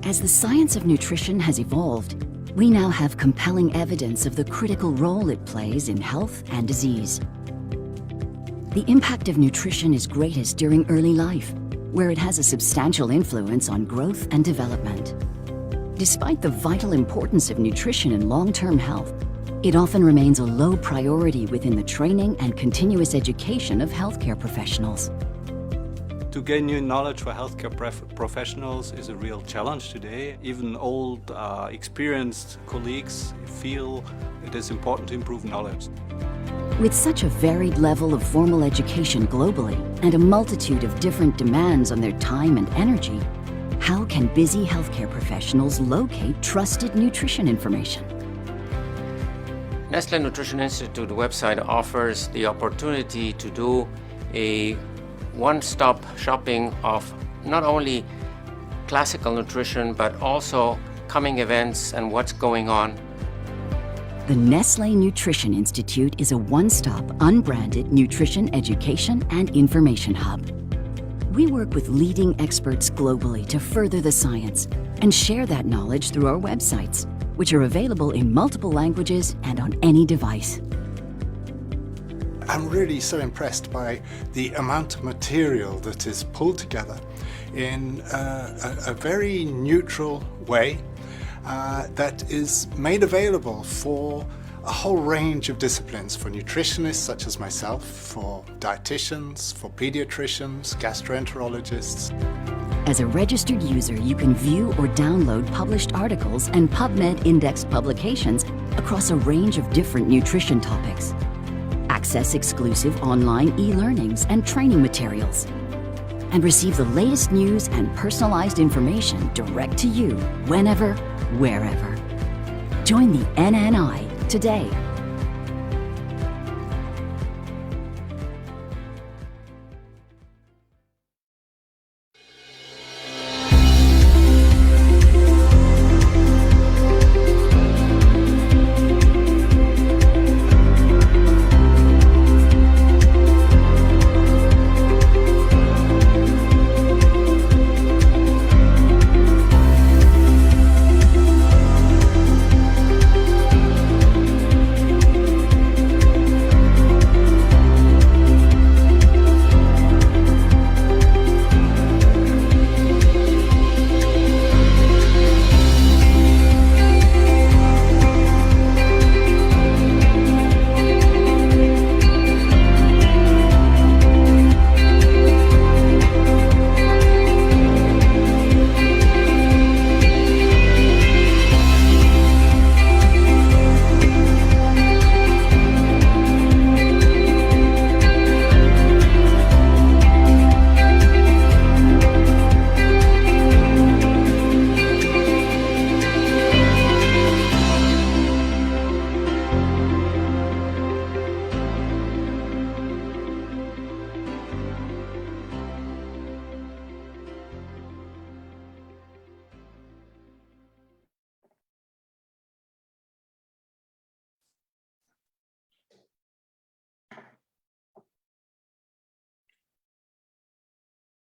As the science of nutrition has evolved, we now have compelling evidence of the critical role it plays in health and disease. The impact of nutrition is greatest during early life, where it has a substantial influence on growth and development. Despite the vital importance of nutrition in long-term health, it often remains a low priority within the training and continuous education of healthcare professionals. To gain new knowledge for healthcare professionals is a real challenge today. Even old, experienced colleagues feel it is important to improve knowledge. With such a varied level of formal education globally and a multitude of different demands on their time and energy, how can busy healthcare professionals locate trusted nutrition information? Nestlé Nutrition Institute website offers the opportunity to do a one-stop shopping of not only classical nutrition but also coming events and what's going on. The Nestlé Nutrition Institute is a one-stop, unbranded nutrition education and information hub. We work with leading experts globally to further the science and share that knowledge through our websites, which are available in multiple languages and on any device. I'm really so impressed by the amount of material that is pulled together in a very neutral way that is made available for a whole range of disciplines, for nutritionists such as myself, for dietitians, for pediatricians, gastroenterologists. As a registered user, you can view or download published articles and PubMed indexed publications across a range of different nutrition topics. Access exclusive online e-learnings and training materials, and receive the latest news and personalized information direct to you, whenever, wherever. Join the NNI today.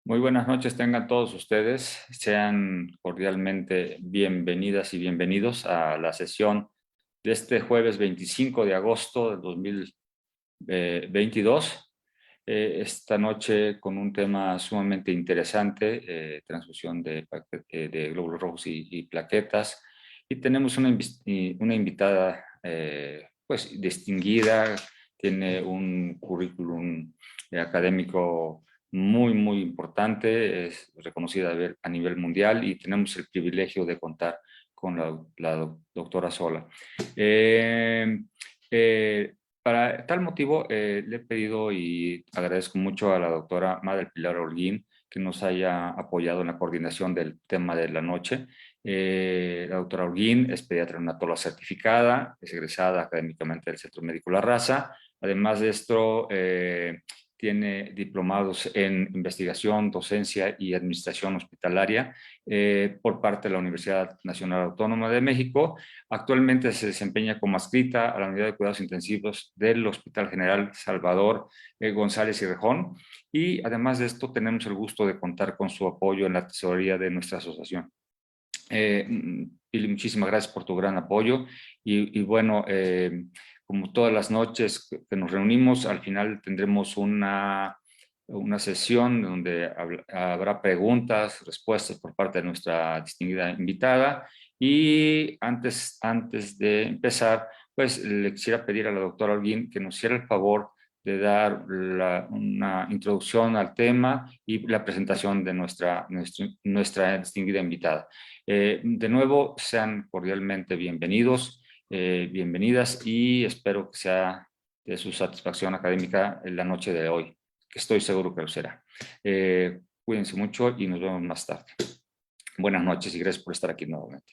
Muy buenas noches tengan todos ustedes. Sean cordialmente bienvenidas y bienvenidos a la sesión de este jueves 25 de agosto de 2022. Esta noche con un tema sumamente interesante, transfusión de glóbulos rojos y plaquetas. Y tenemos una invitada pues distinguida, tiene un currículum académico muy importante, es reconocida a nivel mundial y tenemos el privilegio de contar con la doctora Sola. Para tal motivo le he pedido y agradezco mucho a la doctora Mada del Pilar Holguín que nos haya apoyado en la coordinación del tema de la noche. La doctora Holguín es pediatra neonatóloga certificada, es egresada académicamente del Centro Médico La Raza. Además de esto, tiene diplomados en investigación, docencia y administración hospitalaria por parte de la Universidad Nacional Autónoma de México. Actualmente se desempeña como adscrita a la Unidad de Cuidados Intensivos del Hospital General Salvador González y Rejón. Y además de esto, tenemos el gusto de contar con su apoyo en la tesorería de nuestra asociación. Pili, muchísimas gracias por tu gran apoyo y bueno, como todas las noches que nos reunimos, al final tendremos una sesión donde habrá preguntas, respuestas por parte de nuestra distinguida invitada. Y antes de empezar, pues le quisiera pedir a la doctora Holguín que nos hiciera el favor de dar una introducción al tema y la presentación de nuestra distinguida invitada. De nuevo, sean cordialmente bienvenidos, bienvenidas, y espero que sea de su satisfacción académica en la noche de hoy, que estoy seguro que lo será. Cuídense mucho y nos vemos más tarde. Buenas noches y gracias por estar aquí nuevamente.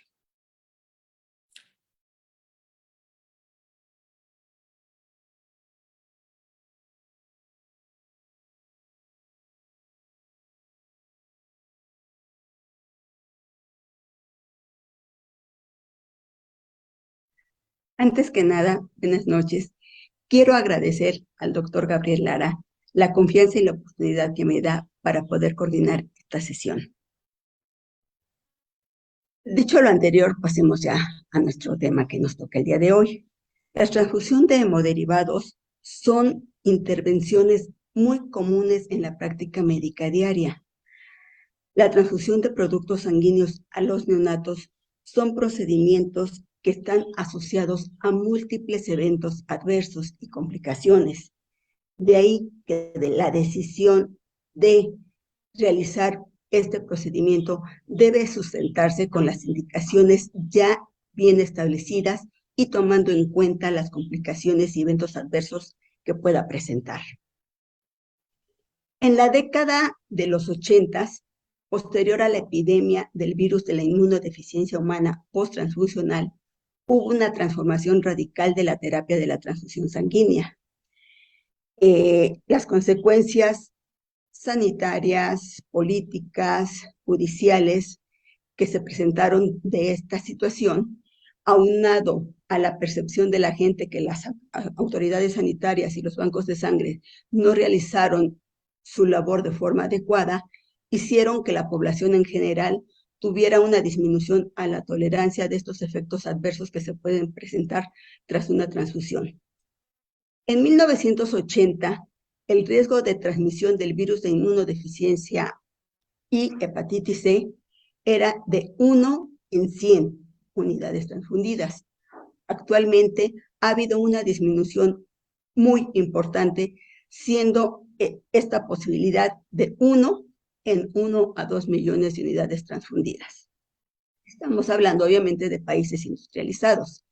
Antes que nada, buenas noches. Quiero agradecer al doctor Gabriel Lara la confianza y la oportunidad que me da para poder coordinar esta sesión. Dicho lo anterior, pasemos ya a nuestro tema que nos toca el día de hoy. La transfusión de hemoderivados son intervenciones muy comunes en la práctica médica diaria. La transfusión de productos sanguíneos a los neonatos son procedimientos que están asociados a múltiples eventos adversos y complicaciones. De ahí que la decisión de realizar este procedimiento debe sustentarse con las indicaciones ya bien establecidas y tomando en cuenta las complicaciones y eventos adversos que pueda presentar. En la década de los 80s, posterior a la epidemia del virus de la inmunodeficiencia humana post-transfusional, hubo una transformación radical de la terapia de la transfusión sanguínea. Las consecuencias sanitarias, políticas, judiciales que se presentaron de esta situación, aunado a la percepción de la gente que las autoridades sanitarias y los bancos de sangre no realizaron su labor de forma adecuada, hicieron que la población en general tuviera una disminución a la tolerancia de estos efectos adversos que se pueden presentar tras una transfusión. En 1980, el riesgo de transmisión del virus de inmunodeficiencia y hepatitis C era de 1 en 100 unidades transfundidas. Actualmente ha habido una disminución muy importante, siendo esta posibilidad de 1 en 1 a 2 millones de unidades transfundidas. Estamos hablando obviamente de países industrializados.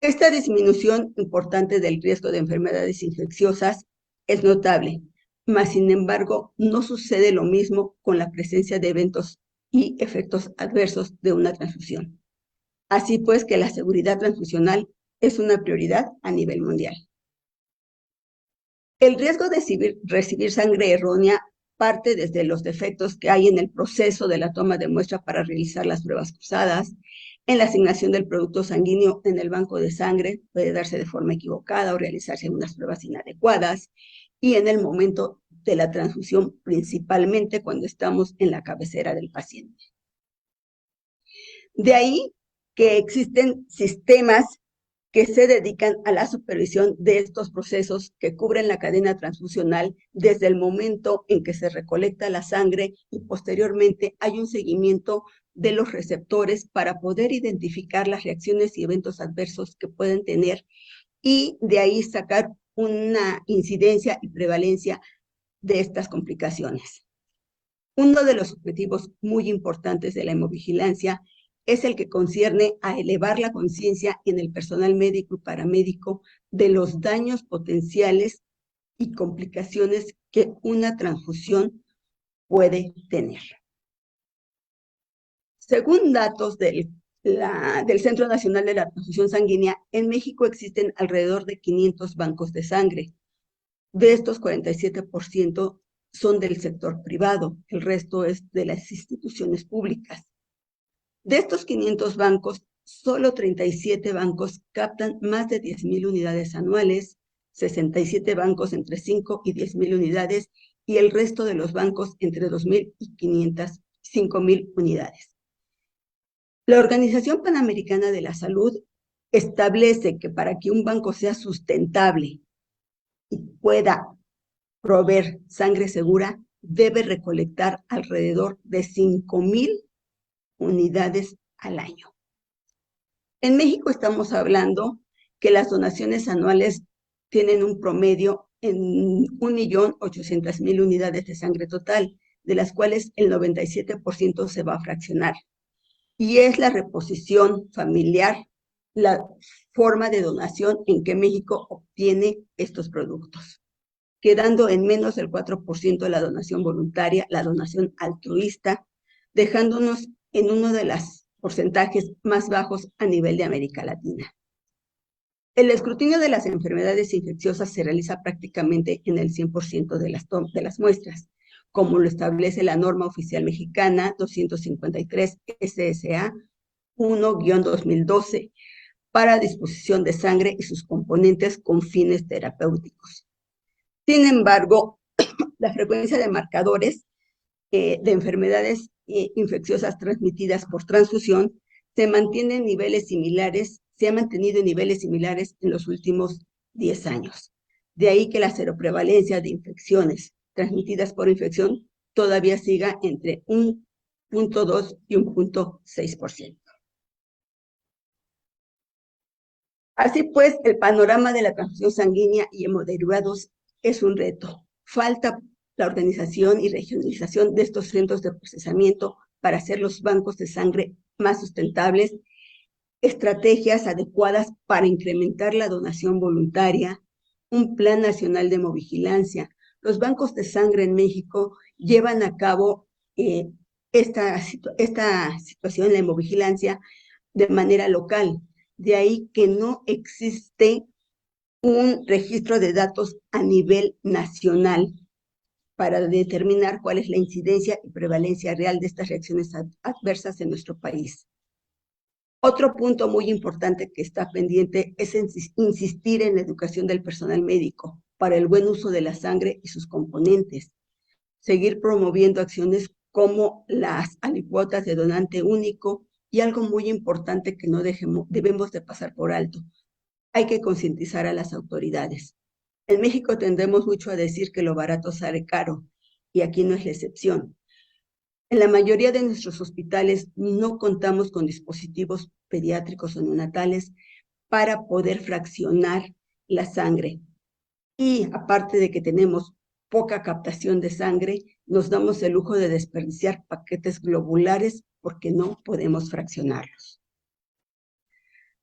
Esta disminución importante del riesgo de enfermedades infecciosas es notable, mas sin embargo no sucede lo mismo con la presencia de eventos y efectos adversos de una transfusión. Así pues que la seguridad transfusional es una prioridad a nivel mundial. El riesgo de recibir sangre errónea parte desde los defectos que hay en el proceso de la toma de muestra para realizar las pruebas cruzadas, en la asignación del producto sanguíneo en el banco de sangre, puede darse de forma equivocada o realizarse unas pruebas inadecuadas, y en el momento de la transfusión, principalmente cuando estamos en la cabecera del paciente. De ahí que existen sistemas que se dedican a la supervisión de estos procesos que cubren la cadena transfusional desde el momento en que se recolecta la sangre y posteriormente hay un seguimiento de los receptores para poder identificar las reacciones y eventos adversos que pueden tener y de ahí sacar una incidencia y prevalencia de estas complicaciones. Uno de los objetivos muy importantes de la hemovigilancia es el que concierne a elevar la conciencia en el personal médico y paramédico de los daños potenciales y complicaciones que una transfusión puede tener. Según datos del Centro Nacional de la Transfusión Sanguínea, en México existen alrededor de 500 bancos de sangre. De estos, 47% son del sector privado, el resto es de las instituciones públicas. De estos 500 bancos, solo 37 bancos captan más de 10,000 unidades anuales, 67 bancos entre 5 y 10,000 unidades y el resto de los bancos entre 2,000 y 5,000 unidades. La Organización Panamericana de la Salud establece que para que un banco sea sustentable y pueda proveer sangre segura, debe recolectar alrededor de 5,000 unidades al año. En México estamos hablando que las donaciones anuales tienen un promedio en 1,800,000 unidades de sangre total, de las cuales el 97% se va a fraccionar. Y es la reposición familiar la forma de donación en que México obtiene estos productos, quedando en menos del 4% la donación voluntaria, la donación altruista, dejándonos en uno de los porcentajes más bajos a nivel de América Latina. El escrutinio de las enfermedades infecciosas se realiza prácticamente en el 100% de las muestras, como lo establece la norma oficial mexicana 253 SSA 1-2012 para disposición de sangre y sus componentes con fines terapéuticos. Sin embargo, la frecuencia de marcadores de enfermedades infecciosas transmitidas por transfusión se ha mantenido en niveles similares en los últimos 10 años. De ahí que la seroprevalencia de infecciones transmitidas por infección todavía siga entre 1,2 y 1,6%. Así pues, el panorama de la transfusión sanguínea y hemoderivados es un reto. Falta la organización y regionalización de estos centros de procesamiento para hacer los bancos de sangre más sustentables, estrategias adecuadas para incrementar la donación voluntaria, un plan nacional de hemovigilancia. Los bancos de sangre en México llevan a cabo esta situación, la hemovigilancia, de manera local. De ahí que no existe un registro de datos a nivel nacional para determinar cuál es la incidencia y prevalencia real de estas reacciones adversas en nuestro país. Otro punto muy importante que está pendiente es insistir en la educación del personal médico para el buen uso de la sangre y sus componentes. Seguir promoviendo acciones como las alicuotas de donante único y algo muy importante que no debemos de pasar por alto. Hay que concientizar a las autoridades. En México tendemos mucho a decir que lo barato sale caro, y aquí no es la excepción. En la mayoría de nuestros hospitales no contamos con dispositivos pediátricos o neonatales para poder fraccionar la sangre. Y aparte de que tenemos poca captación de sangre, nos damos el lujo de desperdiciar paquetes globulares porque no podemos fraccionarlos.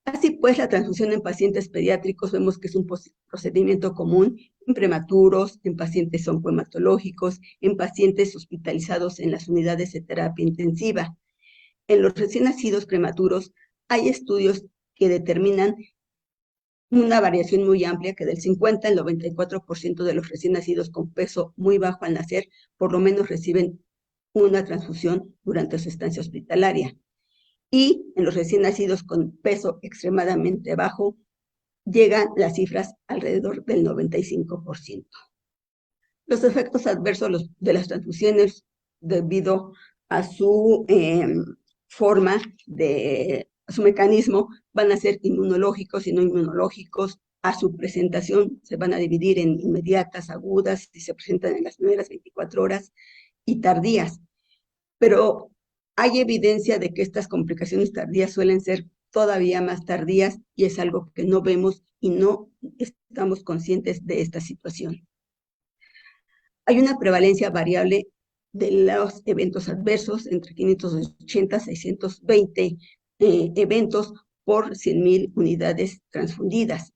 Así pues, la transfusión en pacientes pediátricos vemos que es un procedimiento común en prematuros, en pacientes oncohematológicos, en pacientes hospitalizados en las unidades de terapia intensiva. En los recién nacidos prematuros hay estudios que determinan una variación muy amplia que del 50 al 94% de los recién nacidos con peso muy bajo al nacer por lo menos reciben una transfusión durante su estancia hospitalaria. Y en los recién nacidos con peso extremadamente bajo, llegan las cifras alrededor del 95%. Los efectos adversos de las transfusiones debido a su forma a su mecanismo, van a ser inmunológicos y no inmunológicos. A su presentación se van a dividir en inmediatas, agudas, si se presentan en las primeras 24 horas, y tardías. Pero hay evidencia de que estas complicaciones tardías suelen ser todavía más tardías y es algo que no vemos y no estamos conscientes de esta situación. Hay una prevalencia variable de los eventos adversos entre 580 y 620 eventos por 100,000 unidades transfundidas.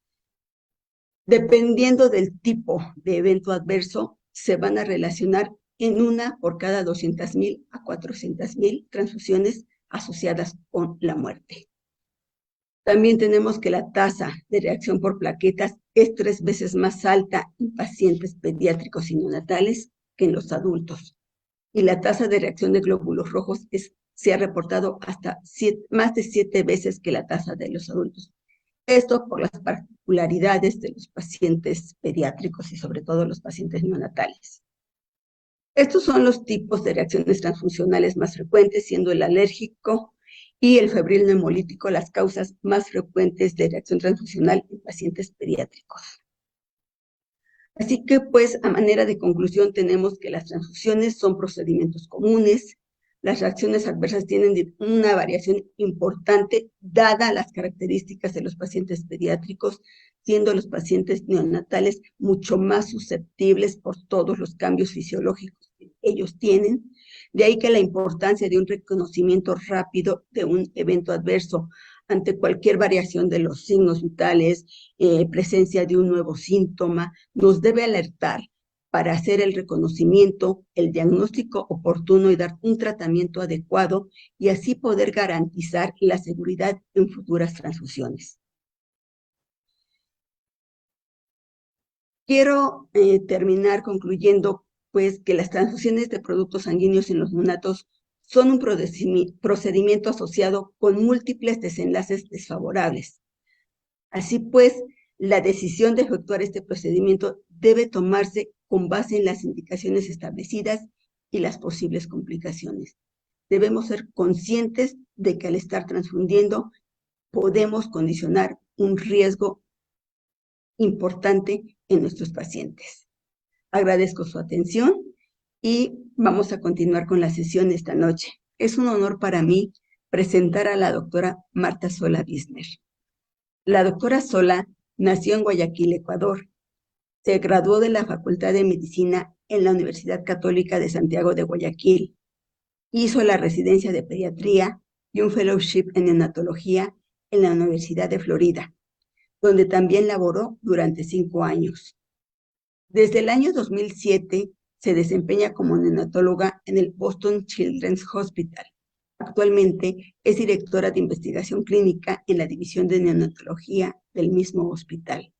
Dependiendo del tipo de evento adverso, se van a relacionar en una por cada 200,000 a 400,000 transfusiones asociadas con la muerte. También tenemos que la tasa de reacción por plaquetas es 3 veces más alta en pacientes pediátricos y neonatales que en los adultos. Y la tasa de reacción de glóbulos rojos se ha reportado hasta más de 7 veces que la tasa de los adultos. Esto por las particularidades de los pacientes pediátricos y sobre todo los pacientes neonatales. Estos son los tipos de reacciones transfuncionales más frecuentes, siendo el alérgico y el febril no hemolítico las causas más frecuentes de reacción transfusional en pacientes pediátricos. Así que, pues, a manera de conclusión, tenemos que las transfusiones son procedimientos comunes. Las reacciones adversas tienen una variación importante dada las características de los pacientes pediátricos, siendo los pacientes neonatales mucho más susceptibles por todos los cambios fisiológicos que ellos tienen. De ahí que la importancia de un reconocimiento rápido de un evento adverso ante cualquier variación de los signos vitales, presencia de un nuevo síntoma, nos debe alertar para hacer el reconocimiento, el diagnóstico oportuno y dar un tratamiento adecuado y así poder garantizar la seguridad en futuras transfusiones. Quiero terminar concluyendo, pues, que las transfusiones de productos sanguíneos en los neonatos son un procedimiento asociado con múltiples desenlaces desfavorables. Así pues, la decisión de efectuar este procedimiento debe tomarse con base en las indicaciones establecidas y las posibles complicaciones. Debemos ser conscientes de que al estar transfundiendo podemos condicionar un riesgo importante en nuestros pacientes. Agradezco su atención y vamos a continuar con la sesión esta noche. Es un honor para mí presentar a la doctora Marta Sola Bisner. La doctora Sola nació en Guayaquil, Ecuador. Se graduó de la Facultad de Medicina en la Universidad Católica de Santiago de Guayaquil. Hizo la residencia de pediatría y un fellowship en neonatología en la Universidad de Florida, donde también laboró durante 5 años. Desde el año 2007 se desempeña como neonatóloga en el Boston Children's Hospital. Actualmente es directora de investigación clínica en la división de neonatología del mismo hospital.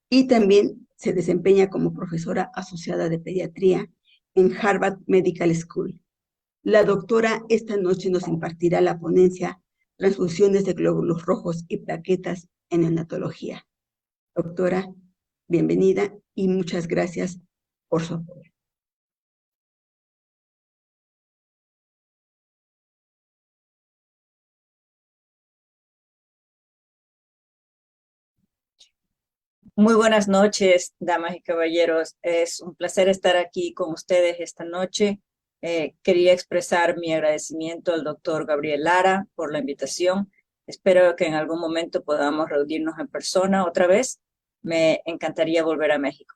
Y también se desempeña como profesora asociada de pediatría en Harvard Medical School. La doctora esta noche nos impartirá la ponencia Transfusiones de glóbulos rojos y plaquetas en neonatología. Doctora, bienvenida y muchas gracias por su apoyo. Muy buenas noches, damas y caballeros. Es un placer estar aquí con ustedes esta noche. Quería expresar mi agradecimiento al doctor Gabriel Lara por la invitación. Espero que en algún momento podamos reunirnos en persona otra vez. Me encantaría volver a México.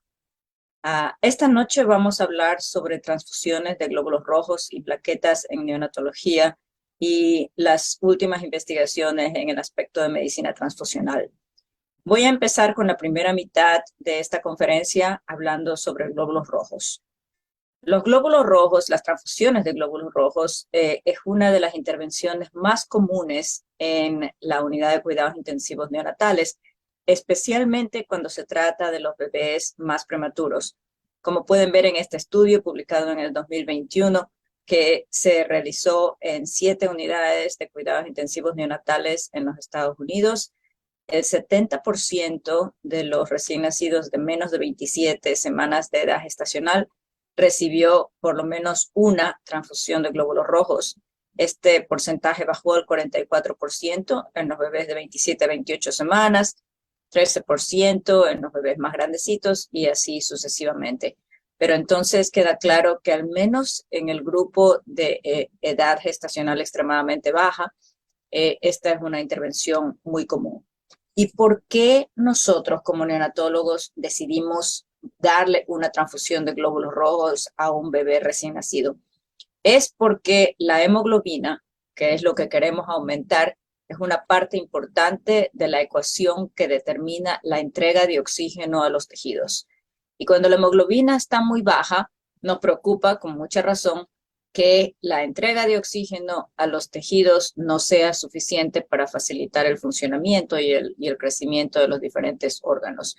Esta noche vamos a hablar sobre transfusiones de glóbulos rojos y plaquetas en neonatología y las últimas investigaciones en el aspecto de medicina transfusional. Voy a empezar con la primera mitad de esta conferencia hablando sobre glóbulos rojos. Los glóbulos rojos, las transfusiones de glóbulos rojos, es una de las intervenciones más comunes en la unidad de cuidados intensivos neonatales, especialmente cuando se trata de los bebés más prematuros. Como pueden ver en este estudio publicado en el 2021, que se realizó en 7 unidades de cuidados intensivos neonatales en los Estados Unidos, el 70% de los recién nacidos de menos de 27 semanas de edad gestacional recibió por lo menos una transfusión de glóbulos rojos. Este porcentaje bajó al 44% en los bebés de 27 a 28 semanas, 13% en los bebés más grandecitos y así sucesivamente. Pero entonces queda claro que al menos en el grupo de edad gestacional extremadamente baja, esta es una intervención muy común. ¿Y por qué nosotros como neonatólogos decidimos darle una transfusión de glóbulos rojos a un bebé recién nacido? Es porque la hemoglobina, que es lo que queremos aumentar, es una parte importante de la ecuación que determina la entrega de oxígeno a los tejidos. Y cuando la hemoglobina está muy baja, nos preocupa con mucha razón que la entrega de oxígeno a los tejidos no sea suficiente para facilitar el funcionamiento y el crecimiento de los diferentes órganos.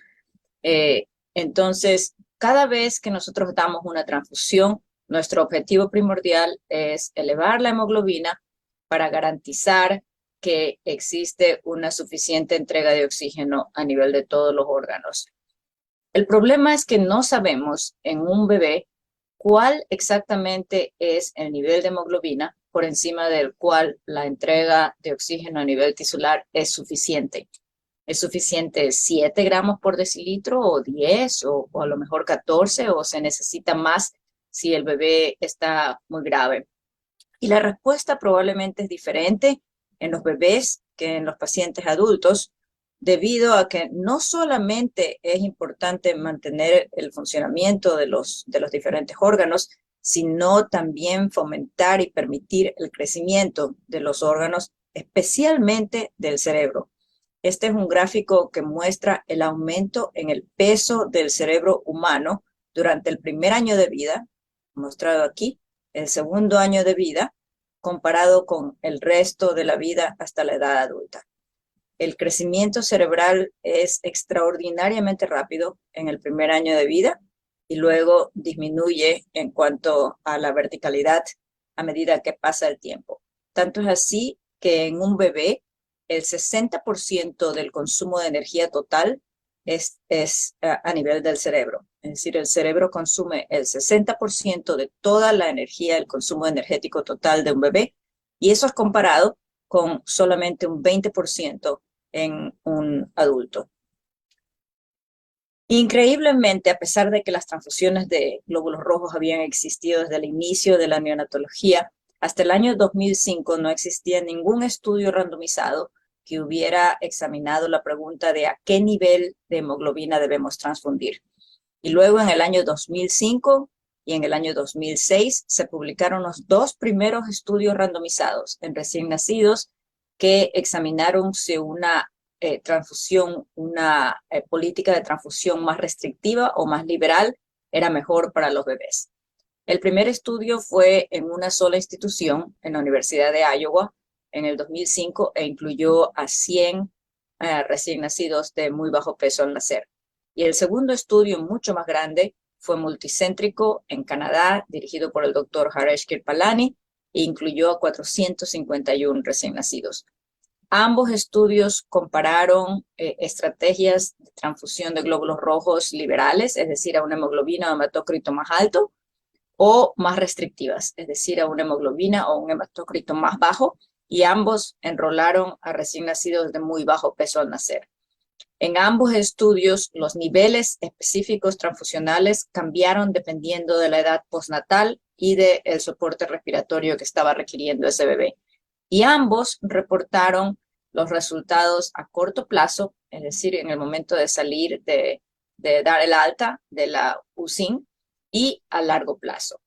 Entonces, cada vez que nosotros damos una transfusión, nuestro objetivo primordial es elevar la hemoglobina para garantizar que existe una suficiente entrega de oxígeno a nivel de todos los órganos. El problema es que no sabemos en un bebé cuál exactamente es el nivel de hemoglobina por encima del cual la entrega de oxígeno a nivel tisular es suficiente. ¿Es suficiente 7 gramos por decilitro o 10 o a lo mejor 14 o se necesita más si el bebé está muy grave? Y la respuesta probablemente es diferente en los bebés que en los pacientes adultos, debido a que no solamente es importante mantener el funcionamiento de los diferentes órganos, sino también fomentar y permitir el crecimiento de los órganos, especialmente del cerebro. Este es un gráfico que muestra el aumento en el peso del cerebro humano durante el primer año de vida, mostrado aquí, el segundo año de vida, comparado con el resto de la vida hasta la edad adulta. El crecimiento cerebral es extraordinariamente rápido en el primer año de vida y luego disminuye en cuanto a la verticalidad a medida que pasa el tiempo. Tanto es así que en un bebé el 60% del consumo de energía total es a nivel del cerebro. Es decir, el cerebro consume el 60% de toda la energía, el consumo energético total de un bebé, y eso es comparado con solamente un 20% en un adulto. Increíblemente, a pesar de que las transfusiones de glóbulos rojos habían existido desde el inicio de la neonatología, hasta el año 2005 no existía ningún estudio randomizado que hubiera examinado la pregunta de a qué nivel de hemoglobina debemos transfundir. Y luego en el año 2005 y en el año 2006 se publicaron los 2 primeros estudios randomizados en recién nacidos que examinaron si una política de transfusión más restrictiva o más liberal era mejor para los bebés. El primer estudio fue en una sola institución, en la Universidad de Iowa, en el 2005, e incluyó a 100 recién nacidos de muy bajo peso al nacer. Y el segundo estudio, mucho más grande, fue multicéntrico en Canadá, dirigido por el doctor Haresh Kirpalani, e incluyó a 451 recién nacidos. Ambos estudios compararon estrategias de transfusión de glóbulos rojos liberales, es decir, a una hemoglobina o hematócrito más alto, o más restrictivas, es decir, a una hemoglobina o un hematócrito más bajo, y ambos enrolaron a recién nacidos de muy bajo peso al nacer. En ambos estudios, los niveles específicos transfusionales cambiaron dependiendo de la edad postnatal y del soporte respiratorio que estaba requiriendo ese bebé. Y ambos reportaron los resultados a corto plazo, es decir, en el momento de salir de dar el alta de la USIN, y a largo plazo.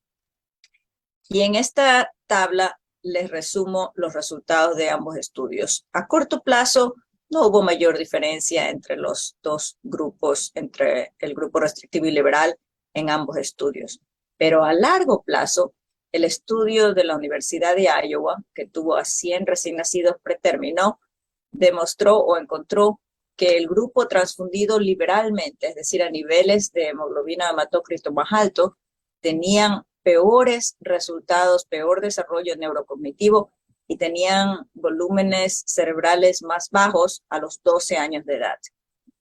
Y en esta tabla les resumo los resultados de ambos estudios. A corto plazo no hubo mayor diferencia entre los 2 grupos, entre el grupo restrictivo y liberal en ambos estudios. Pero a largo plazo, el estudio de la Universidad de Iowa, que tuvo a 100 recién nacidos pretérmino, demostró o encontró que el grupo transfundido liberalmente, es decir, a niveles de hemoglobina hematócrito más alto, tenían peores resultados, peor desarrollo neurocognitivo y tenían volúmenes cerebrales más bajos a los 12 años de edad.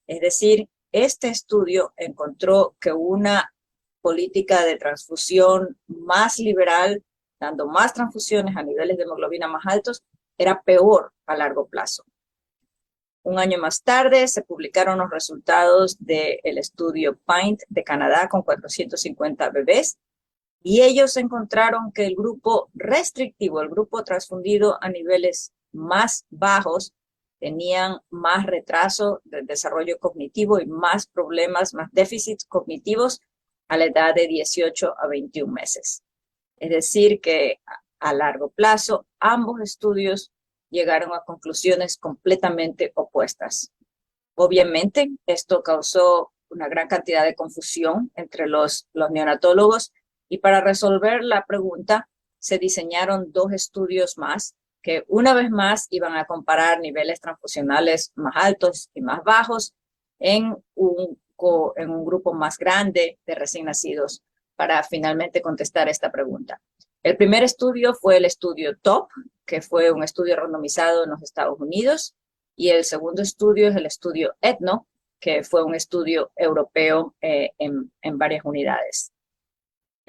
Es decir, este estudio encontró que una política de transfusión más liberal, dando más transfusiones a niveles de hemoglobina más altos, era peor a largo plazo. Un año más tarde se publicaron los resultados del estudio PINT de Canadá con 450 bebés, y ellos encontraron que el grupo restrictivo, el grupo transfundido a niveles más bajos, tenían más retraso del desarrollo cognitivo y más problemas, más déficits cognitivos a la edad de 18 a 21 meses. Es decir, que a largo plazo ambos estudios llegaron a conclusiones completamente opuestas. Obviamente, esto causó una gran cantidad de confusión entre los neonatólogos, y para resolver la pregunta se diseñaron 2 estudios más que una vez más iban a comparar niveles transfusionales más altos y más bajos en un grupo más grande de recién nacidos para finalmente contestar esta pregunta. El primer estudio fue el estudio TOP, que fue un estudio randomizado en los Estados Unidos, y el segundo estudio es el estudio ETHNO, que fue un estudio europeo en varias unidades.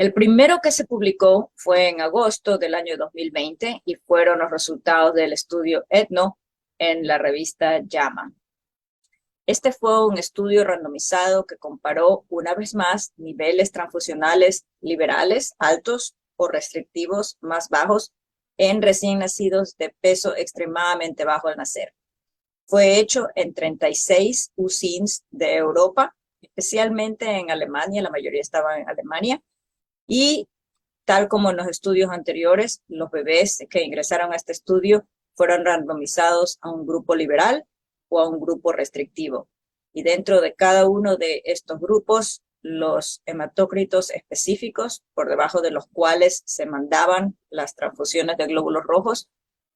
El primero que se publicó fue en agosto del año 2020 y fueron los resultados del estudio ETNO en la revista JAMA. Este fue un estudio randomizado que comparó una vez más niveles transfusionales liberales altos o restrictivos más bajos en recién nacidos de peso extremadamente bajo al nacer. Fue hecho en 36 UCINs de Europa, especialmente en Alemania, la mayoría estaban en Alemania, y tal como en los estudios anteriores, los bebés que ingresaron a este estudio fueron randomizados a un grupo liberal o a un grupo restrictivo. Y dentro de cada uno de estos grupos, los hematócritos específicos, por debajo de los cuales se mandaban las transfusiones de glóbulos rojos,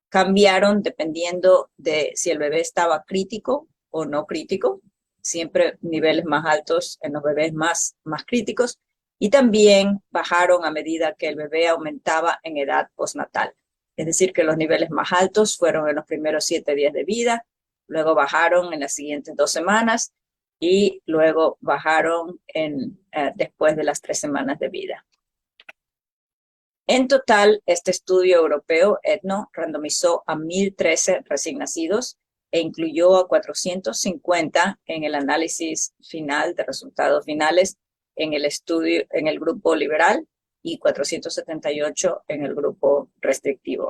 cambiaron dependiendo de si el bebé estaba crítico o no crítico, siempre niveles más altos en los bebés más críticos, y también bajaron a medida que el bebé aumentaba en edad postnatal. Es decir, que los niveles más altos fueron en los primeros 7 días de vida, luego bajaron en las siguientes 2 semanas y luego bajaron después de las 3 semanas de vida. En total, este estudio europeo, ETNO, randomizó a 1.013 recién nacidos e incluyó a 450 en el análisis final de resultados finales en el grupo liberal y 478 en el grupo restrictivo.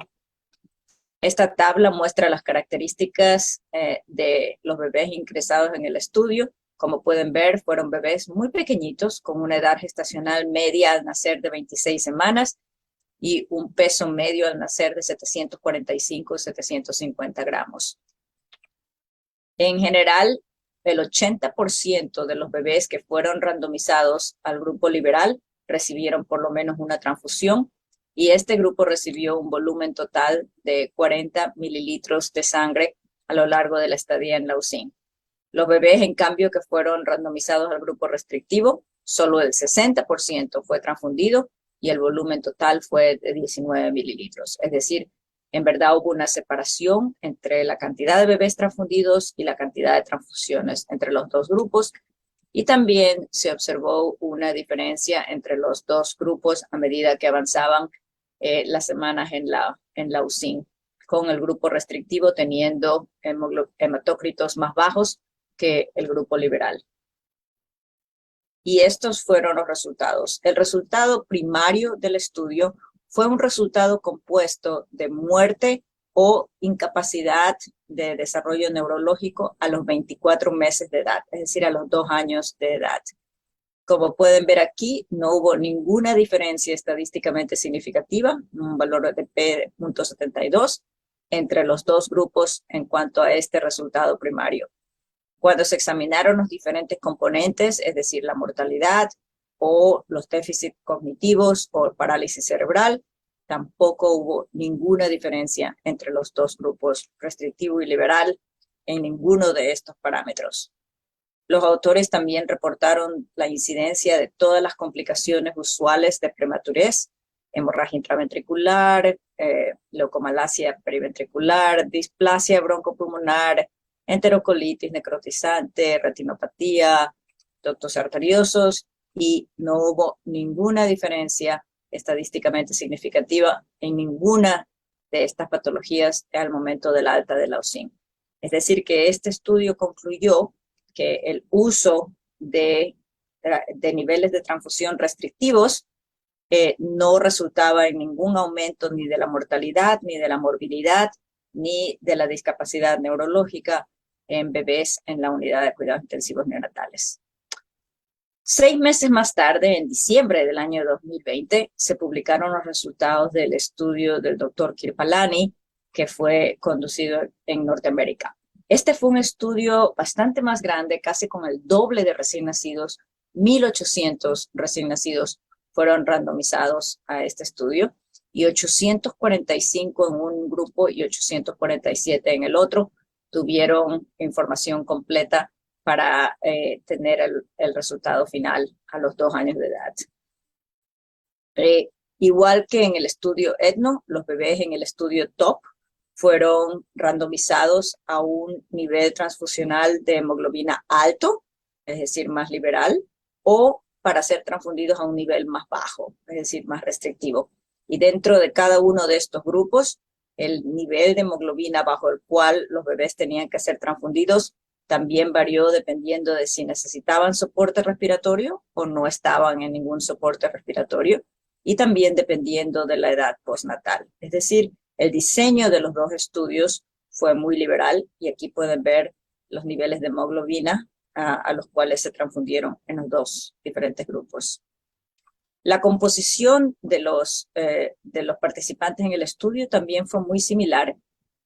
Esta tabla muestra las características de los bebés ingresados en el estudio. Como pueden ver, fueron bebés muy pequeñitos con una edad gestacional media al nacer de 26 semanas y un peso medio al nacer de 745 y 750 gramos. En general, el 80% de los bebés que fueron randomizados al grupo liberal recibieron por lo menos una transfusión y este grupo recibió un volumen total de 40 mililitros de sangre a lo largo de la estadía en la UCIN. Los bebés, en cambio, que fueron randomizados al grupo restrictivo, solo el 60% fue transfundido y el volumen total fue de 19 mililitros. Es decir, en verdad hubo una separación entre la cantidad de bebés transfundidos y la cantidad de transfusiones entre los dos grupos. Y también se observó una diferencia entre los dos grupos a medida que avanzaban las semanas en la UCIN, con el grupo restrictivo teniendo hematócritos más bajos que el grupo liberal. Y estos fueron los resultados. El resultado primario del estudio fue un resultado compuesto de muerte o incapacidad de desarrollo neurológico a los 24 meses de edad, es decir, a los 2 años de edad. Como pueden ver aquí, no hubo ninguna diferencia estadísticamente significativa, un valor de P de 0.72, entre los dos grupos en cuanto a este resultado primario. Cuando se examinaron los diferentes componentes, es decir, la mortalidad o los déficits cognitivos o parálisis cerebral, tampoco hubo ninguna diferencia entre los dos grupos, restrictivo y liberal, en ninguno de estos parámetros. Los autores también reportaron la incidencia de todas las complicaciones usuales de prematurez, hemorragia intraventricular, leucomalacia periventricular, displasia broncopulmonar, enterocolitis necrotizante, retinopatía, ductos arteriosos, y no hubo ninguna diferencia estadísticamente significativa en ninguna de estas patologías al momento del alta de la UCIN. Es decir, que este estudio concluyó que el uso de niveles de transfusión restrictivos no resultaba en ningún aumento ni de la mortalidad, ni de la morbilidad, ni de la discapacidad neurológica en bebés en la unidad de cuidados intensivos neonatales. 6 meses más tarde, en diciembre del año 2020, se publicaron los resultados del estudio del doctor Kirpalani, que fue conducido en Norteamérica. Este fue un estudio bastante más grande, casi con el doble de recién nacidos. 1.800 recién nacidos fueron randomizados a este estudio y 845 en un grupo y 847 en el otro tuvieron información completa para tener el resultado final a los 2 años de edad. Igual que en el estudio ETNO, los bebés en el estudio TOP fueron randomizados a un nivel transfusional de hemoglobina alto, es decir, más liberal, o para ser transfundidos a un nivel más bajo, es decir, más restrictivo. Y dentro de cada uno de estos grupos, el nivel de hemoglobina bajo el cual los bebés tenían que ser transfundidos también varió dependiendo de si necesitaban soporte respiratorio o no estaban en ningún soporte respiratorio, y también dependiendo de la edad postnatal. Es decir, el diseño de los dos estudios fue muy liberal, y aquí pueden ver los niveles de hemoglobina a los cuales se transfundieron en los dos diferentes grupos. La composición de los participantes en el estudio también fue muy similar.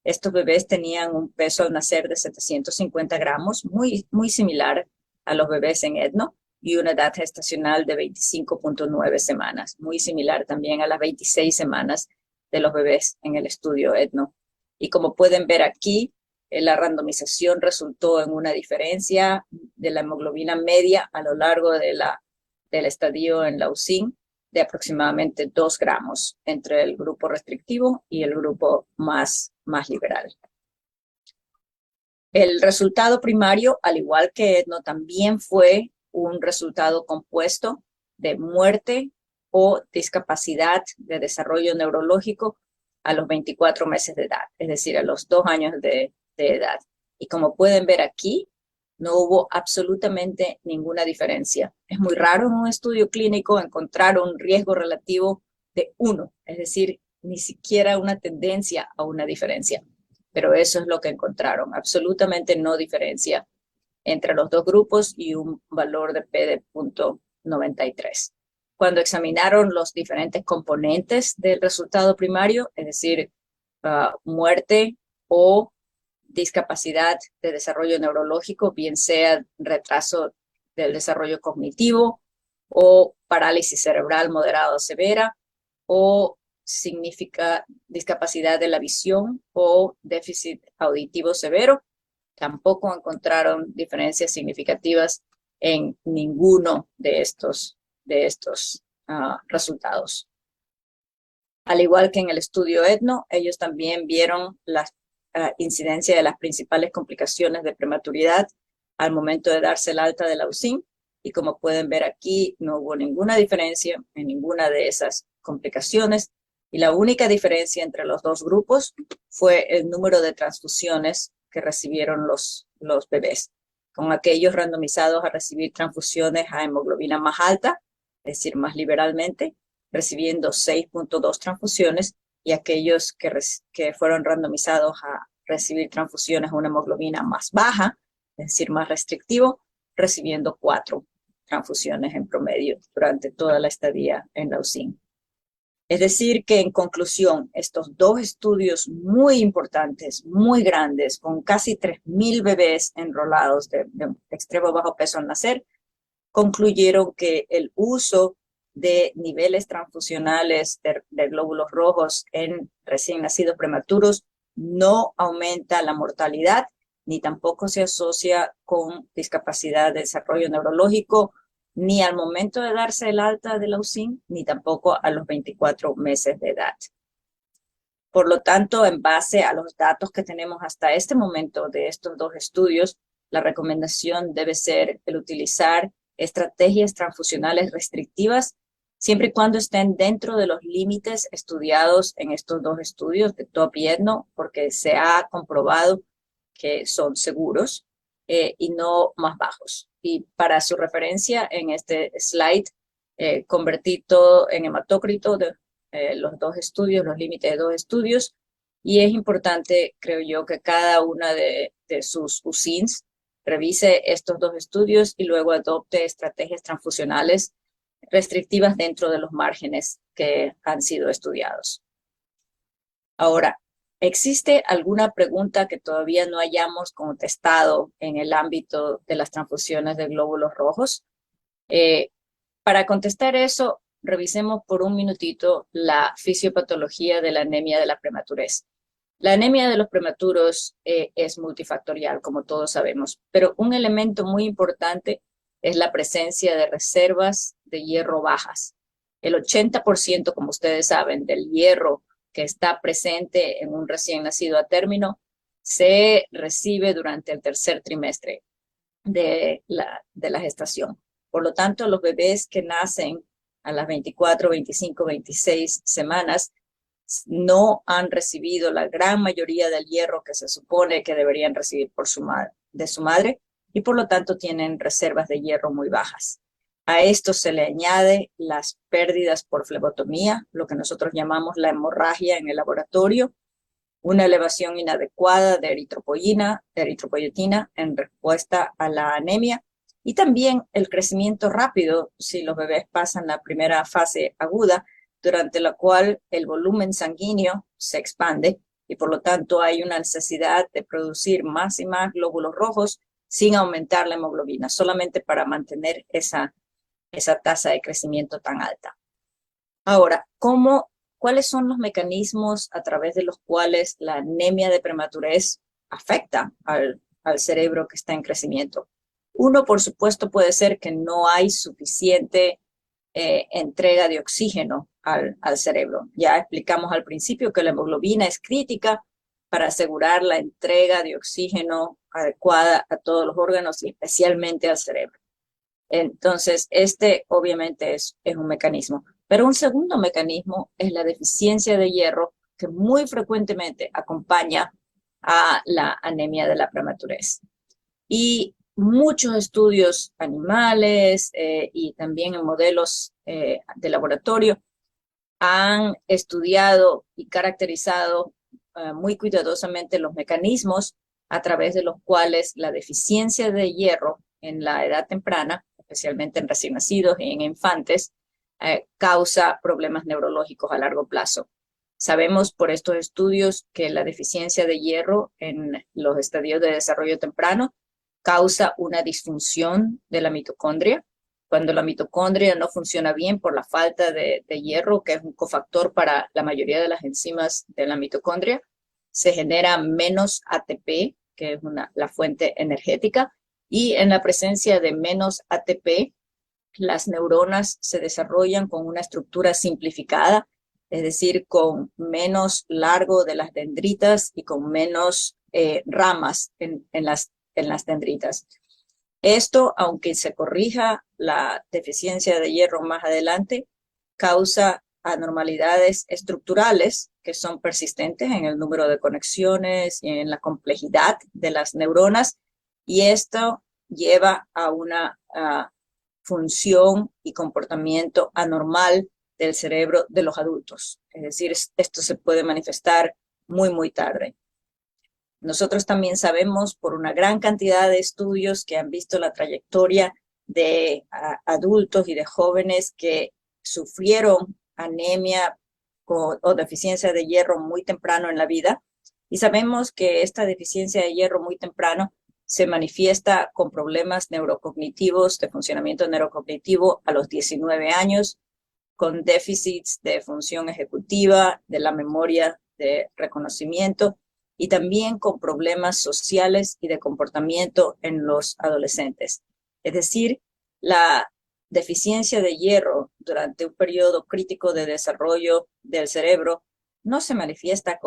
Estos bebés tenían un peso al nacer de 750 gramos, muy similar a los bebés en ETNO, y una edad gestacional de 25.9 semanas, muy similar también a las 26 semanas de los bebés en el estudio ETNO. Y como pueden ver aquí, la randomización resultó en una diferencia de la hemoglobina media a lo largo del estadio en la UCIN de aproximadamente 2 gramos entre el grupo restrictivo y el grupo más liberal. El resultado primario, al igual que ETNO, también fue un resultado compuesto de muerte o discapacidad de desarrollo neurológico a los 24 meses de edad, es decir, a los 2 años de edad. Y como pueden ver aquí, no hubo absolutamente ninguna diferencia. Es muy raro en un estudio clínico encontrar un riesgo relativo de 1, es decir, ni siquiera una tendencia a una diferencia. Pero eso es lo que encontraron, absolutamente no diferencia entre los dos grupos y un valor de P de 0.93. Cuando examinaron los diferentes componentes del resultado primario, es decir, muerte o discapacidad de desarrollo neurológico, bien sea retraso del desarrollo cognitivo o parálisis cerebral moderada o severa, o significa discapacidad de la visión o déficit auditivo severo, tampoco encontraron diferencias significativas en ninguno de estos resultados. Al igual que en el estudio ETNO, ellos también vieron la incidencia de las principales complicaciones de prematuridad al momento de darse el alta de la UCIN, y como pueden ver aquí, no hubo ninguna diferencia en ninguna de esas complicaciones, y la única diferencia entre los dos grupos fue el número de transfusiones que recibieron los bebés, con aquellos randomizados a recibir transfusiones a hemoglobina más alta, es decir, más liberalmente, recibiendo 6.2 transfusiones, y aquellos que fueron randomizados a recibir transfusiones a una hemoglobina más baja, es decir, más restrictivo, recibiendo 4 transfusiones en promedio durante toda la estadía en la UCIN. Es decir, que en conclusión, estos dos estudios muy importantes, muy grandes, con casi 3.000 bebés enrolados de extremo bajo peso al nacer, concluyeron que el uso de niveles transfusionales de glóbulos rojos en recién nacidos prematuros no aumenta la mortalidad, ni tampoco se asocia con discapacidad de desarrollo neurológico, ni al momento de darse el alta de la UCIN, ni tampoco a los 24 meses de edad. Por lo tanto, en base a los datos que tenemos hasta este momento de estos dos estudios, la recomendación debe ser el utilizar estrategias transfusionales restrictivas siempre y cuando estén dentro de los límites estudiados en estos dos estudios de TOP y ETNO, porque se ha comprobado que son seguros y no más bajos. Y para su referencia, en este slide, convertí todo en hematócrito de los dos estudios, los límites de dos estudios, y es importante, creo yo, que cada una de sus UCINs revise estos dos estudios y luego adopte estrategias transfusionales restrictivas dentro de los márgenes que han sido estudiados. Ahora, ¿existe alguna pregunta que todavía no hayamos contestado en el ámbito de las transfusiones de glóbulos rojos? Para contestar eso, revisemos por un minutito la fisiopatología de la anemia de la prematurez. La anemia de los prematuros es multifactorial, como todos sabemos, pero un elemento muy importante es la presencia de reservas de hierro bajas. El 80%, como ustedes saben, del hierro que está presente en un recién nacido a término se recibe durante el tercer trimestre de la gestación. Por lo tanto, los bebés que nacen a las 24, 25, 26 semanas no han recibido la gran mayoría del hierro que se supone que deberían recibir de su madre y por lo tanto tienen reservas de hierro muy bajas. A esto se le añade las pérdidas por flebotomía, lo que nosotros llamamos la hemorragia en el laboratorio, una elevación inadecuada de eritropoyetina en respuesta a la anemia y también el crecimiento rápido si los bebés pasan la primera fase aguda, durante la cual el volumen sanguíneo se expande y por lo tanto hay una necesidad de producir más y más glóbulos rojos sin aumentar la hemoglobina, solamente para mantener esa tasa de crecimiento tan alta. Ahora, ¿cuáles son los mecanismos a través de los cuales la anemia de prematurez afecta al cerebro que está en crecimiento? Uno, por supuesto, puede ser que no hay suficiente entrega de oxígeno al cerebro. Ya explicamos al principio que la hemoglobina es crítica para asegurar la entrega de oxígeno adecuada a todos los órganos y especialmente al cerebro. Entonces, este obviamente es un mecanismo. Pero un segundo mecanismo es la deficiencia de hierro que muy frecuentemente acompaña a la anemia de la prematurez. Y muchos estudios animales y también en modelos de laboratorio han estudiado y caracterizado muy cuidadosamente los mecanismos a través de los cuales la deficiencia de hierro en la edad temprana, especialmente en recién nacidos y en infantes, causa problemas neurológicos a largo plazo. Sabemos por estos estudios que la deficiencia de hierro en los estadios de desarrollo temprano causa una disfunción de la mitocondria. Cuando la mitocondria no funciona bien por la falta de hierro, que es un cofactor para la mayoría de las enzimas de la mitocondria, se genera menos ATP, que es la fuente energética, y en la presencia de menos ATP, las neuronas se desarrollan con una estructura simplificada, es decir, con menos largo de las dendritas y con menos ramas en las dendritas. Esto, aunque se corrija la deficiencia de hierro más adelante, causa anormalidades estructurales que son persistentes en el número de conexiones y en la complejidad de las neuronas, y esto lleva a una función y comportamiento anormal del cerebro de los adultos. Es decir, esto se puede manifestar muy, muy tarde. Nosotros también sabemos por una gran cantidad de estudios que han visto la trayectoria de adultos y de jóvenes que sufrieron anemia o deficiencia de hierro muy temprano en la vida. Y sabemos que esta deficiencia de hierro muy temprano se manifiesta con problemas neurocognitivos, de funcionamiento neurocognitivo a los 19 años, con déficits de función ejecutiva, de la memoria de reconocimiento, y también con problemas sociales y de comportamiento en los adolescentes. Es decir, la deficiencia de hierro durante un periodo crítico de desarrollo del cerebro no se manifiesta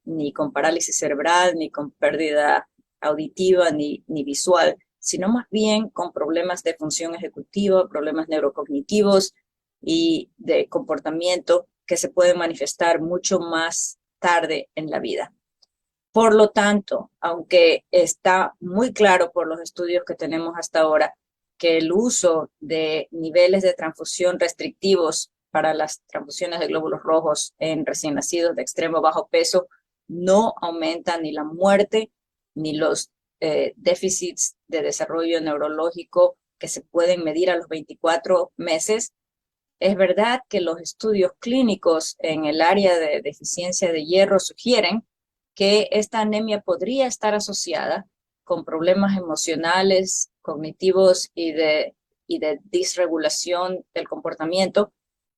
ni con parálisis cerebral, ni con pérdida auditiva, ni visual, sino más bien con problemas de función ejecutiva, problemas neurocognitivos y de comportamiento que se pueden manifestar mucho más tarde en la vida. Por lo tanto, aunque está muy claro por los estudios que tenemos hasta ahora que el uso de niveles de transfusión restrictivos para las transfusiones de glóbulos rojos en recién nacidos de extremo bajo peso no aumenta ni la muerte ni los déficits de desarrollo neurológico que se pueden medir a los 24 meses, es verdad que los estudios clínicos en el área de deficiencia de hierro sugieren que esta anemia podría estar asociada con problemas emocionales, cognitivos y de disregulación del comportamiento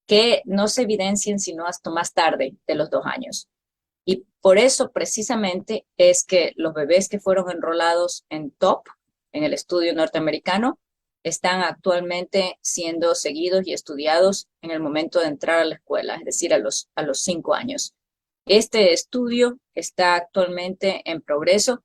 que no se evidencian sino hasta más tarde de los 2 años. Y por eso precisamente es que los bebés que fueron enrolados en TOP, en el estudio norteamericano, están actualmente siendo seguidos y estudiados en el momento de entrar a la escuela, es decir, a los 5 años. Este estudio está actualmente en progreso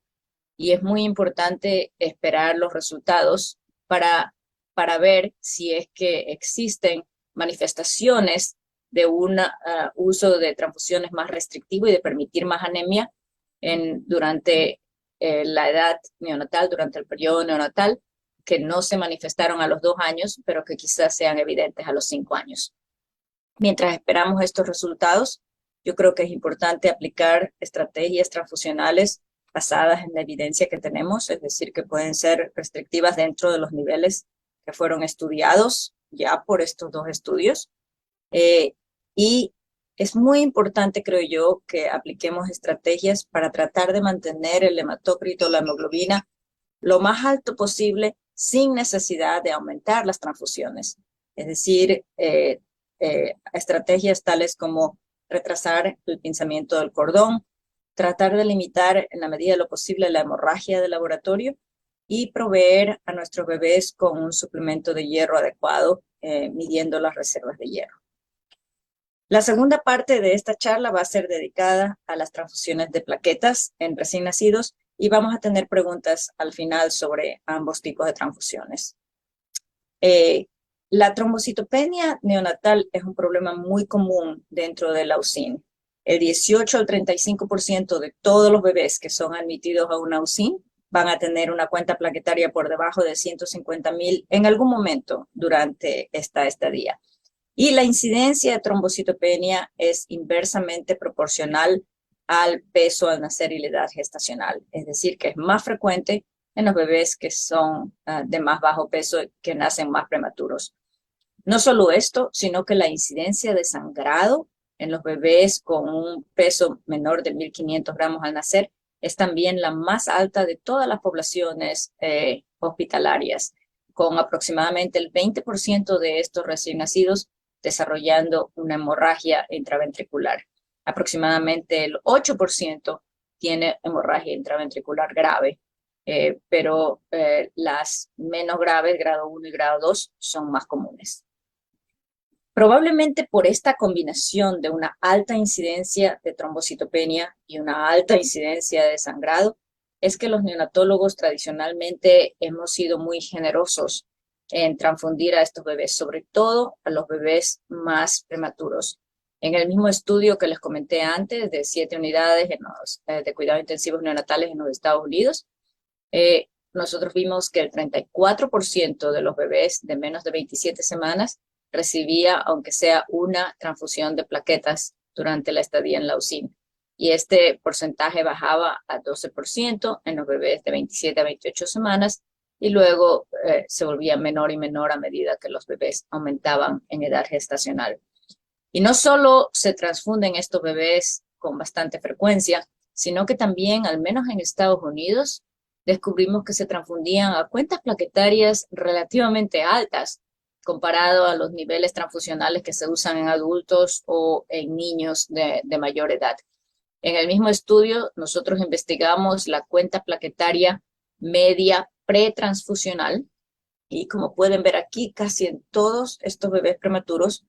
y es muy importante esperar los resultados para para ver si es que existen manifestaciones de un uso de transfusiones más restrictivo y de permitir más anemia durante la edad neonatal, durante el periodo neonatal, que no se manifestaron a los 2 años, pero que quizás sean evidentes a los 5 años. Mientras esperamos estos resultados, yo creo que es importante aplicar estrategias transfusionales basadas en la evidencia que tenemos, es decir, que pueden ser restrictivas dentro de los niveles que fueron estudiados ya por estos 2 estudios. Y es muy importante, creo yo, que apliquemos estrategias para tratar de mantener el hematócrito, la hemoglobina, lo más alto posible sin necesidad de aumentar las transfusiones. Es decir, estrategias tales como retrasar el pinzamiento del cordón, tratar de limitar en la medida de lo posible la hemorragia del laboratorio y proveer a nuestros bebés con un suplemento de hierro adecuado, midiendo las reservas de hierro. La segunda parte de esta charla va a ser dedicada a las transfusiones de plaquetas en recién nacidos y vamos a tener preguntas al final sobre ambos tipos de transfusiones. La trombocitopenia neonatal es un problema muy común dentro de la UCIN. El 18 al 35% de todos los bebés que son admitidos a una UCIN van a tener una cuenta plaquetaria por debajo de 150,000 en algún momento durante esta estadía. Y la incidencia de trombocitopenia es inversamente proporcional al peso al nacer y la edad gestacional. Es decir, que es más frecuente en los bebés que son de más bajo peso, que nacen más prematuros. No solo esto, sino que la incidencia de sangrado en los bebés con un peso menor de 1.500 gramos al nacer es también la más alta de todas las poblaciones hospitalarias, con aproximadamente el 20% de estos recién nacidos desarrollando una hemorragia intraventricular. Aproximadamente el 8% tiene hemorragia intraventricular grave, pero las menos graves, grado 1 y grado 2, son más comunes. Probablemente por esta combinación de una alta incidencia de trombocitopenia y una alta incidencia de sangrado, es que los neonatólogos tradicionalmente hemos sido muy generosos en transfundir a estos bebés, sobre todo a los bebés más prematuros. En el mismo estudio que les comenté antes, de 7 unidades de cuidados intensivos neonatales en los Estados Unidos, nosotros vimos que el 34% de los bebés de menos de 27 semanas recibía, aunque sea una transfusión de plaquetas durante la estadía en la UCIN. Y este porcentaje bajaba a 12% en los bebés de 27 a 28 semanas y luego se volvía menor y menor a medida que los bebés aumentaban en edad gestacional. Y no solo se transfunden estos bebés con bastante frecuencia, sino que también, al menos en Estados Unidos, descubrimos que se transfundían a cuentas plaquetarias relativamente altas, comparado a los niveles transfusionales que se usan en adultos o en niños de mayor edad. En el mismo estudio, nosotros investigamos la cuenta plaquetaria media pretransfusional y como pueden ver aquí, casi en todos estos bebés prematuros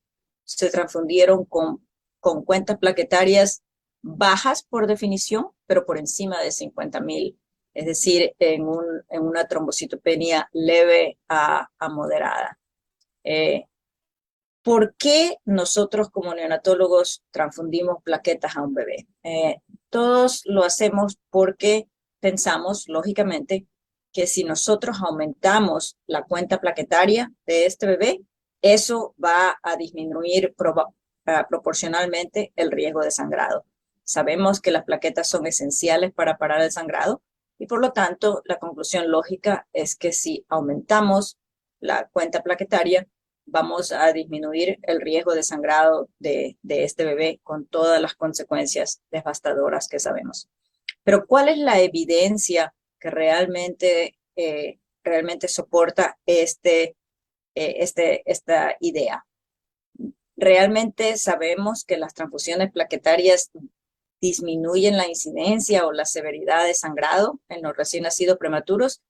se transfundieron con cuentas plaquetarias bajas por definición, pero por encima de 50,000, es decir, en una trombocitopenia leve a moderada. ¿Por qué nosotros como neonatólogos transfundimos plaquetas a un bebé? Todos lo hacemos porque pensamos, lógicamente, que si nosotros aumentamos la cuenta plaquetaria de este bebé, eso va a disminuir proporcionalmente el riesgo de sangrado. Sabemos que las plaquetas son esenciales para parar el sangrado y por lo tanto la conclusión lógica es que si aumentamos la cuenta plaquetaria, vamos a disminuir el riesgo de sangrado de este bebé con todas las consecuencias devastadoras que sabemos. Pero ¿cuál es la evidencia que realmente soporta esta idea? Realmente sabemos que las transfusiones plaquetarias disminuyen la incidencia o la severidad de sangrado en los recién nacidos prematuros.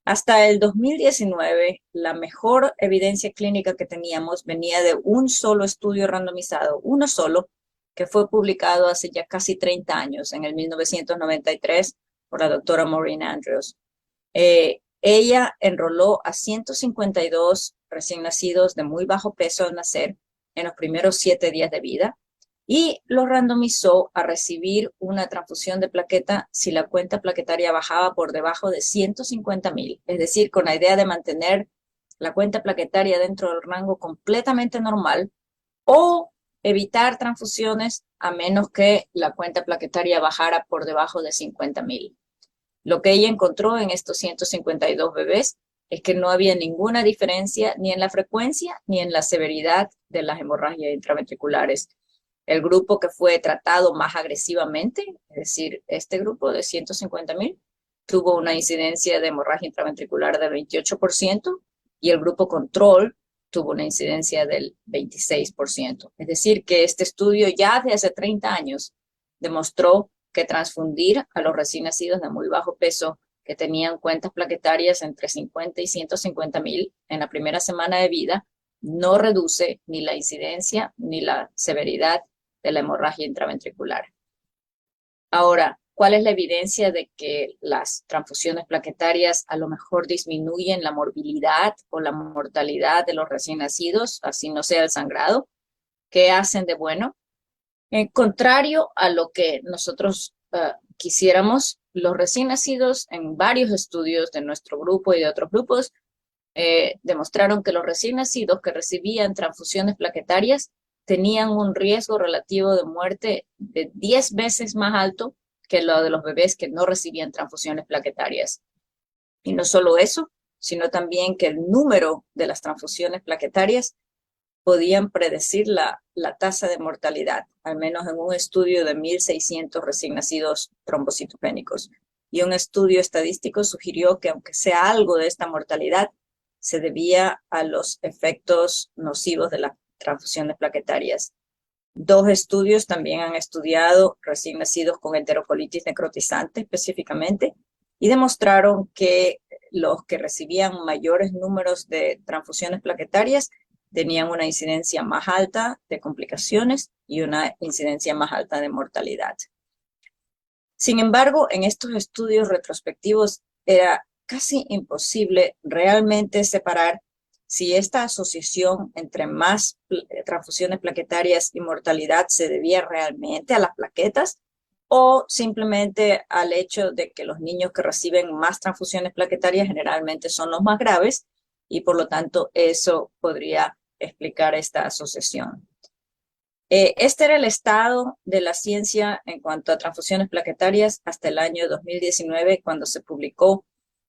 Hasta el 2019, la mejor evidencia clínica que teníamos venía de un solo estudio randomizado, uno solo, que fue publicado hace ya casi 30 años, en el 1993, por la doctora Maureen Andrews. Ella enroló a 152 recién nacidos de muy bajo peso al nacer en los primeros 7 días de vida y los randomizó a recibir una transfusión de plaqueta si la cuenta plaquetaria bajaba por debajo de 150,000, es decir, con la idea de mantener la cuenta plaquetaria dentro del rango completamente normal, o evitar transfusiones a menos que la cuenta plaquetaria bajara por debajo de 50,000. Lo que ella encontró en estos 152 bebés es que no había ninguna diferencia ni en la frecuencia ni en la severidad de las hemorragias intraventriculares. El grupo que fue tratado más agresivamente, es decir, este grupo de 150,000, tuvo una incidencia de hemorragia intraventricular del 28% y el grupo control tuvo una incidencia del 26%. Es decir, que este estudio ya de hace 30 años demostró que transfundir a los recién nacidos de muy bajo peso que tenían cuentas plaquetarias entre 50 y 150,000 en la primera semana de vida no reduce ni la incidencia ni la severidad de la hemorragia intraventricular. Ahora, ¿cuál es la evidencia de que las transfusiones plaquetarias a lo mejor disminuyen la morbilidad o la mortalidad de los recién nacidos, así no sea el sangrado? ¿Qué hacen de bueno? Contrario a lo que nosotros quisiéramos, los recién nacidos en varios estudios de nuestro grupo y de otros grupos demostraron que los recién nacidos que recibían transfusiones plaquetarias tenían un riesgo relativo de muerte de 10 veces más alto que lo de los bebés que no recibían transfusiones plaquetarias. Y no solo eso, sino también que el número de las transfusiones plaquetarias podían predecir la tasa de mortalidad, al menos en un estudio de 1,600 recién nacidos trombocitopénicos. Y un estudio estadístico sugirió que aunque sea algo de esta mortalidad, se debía a los efectos nocivos de las transfusiones plaquetarias. 2 estudios también han estudiado recién nacidos con enterocolitis necrotizante específicamente y demostraron que los que recibían mayores números de transfusiones plaquetarias tenían una incidencia más alta de complicaciones y una incidencia más alta de mortalidad. Sin embargo, en estos estudios retrospectivos era casi imposible realmente separar si esta asociación entre más transfusiones plaquetarias y mortalidad se debía realmente a las plaquetas o simplemente al hecho de que los niños que reciben más transfusiones plaquetarias generalmente son los más graves y por lo tanto eso podría explicar esta asociación. Este era el estado de la ciencia en cuanto a transfusiones plaquetarias hasta el año 2019, cuando se publicó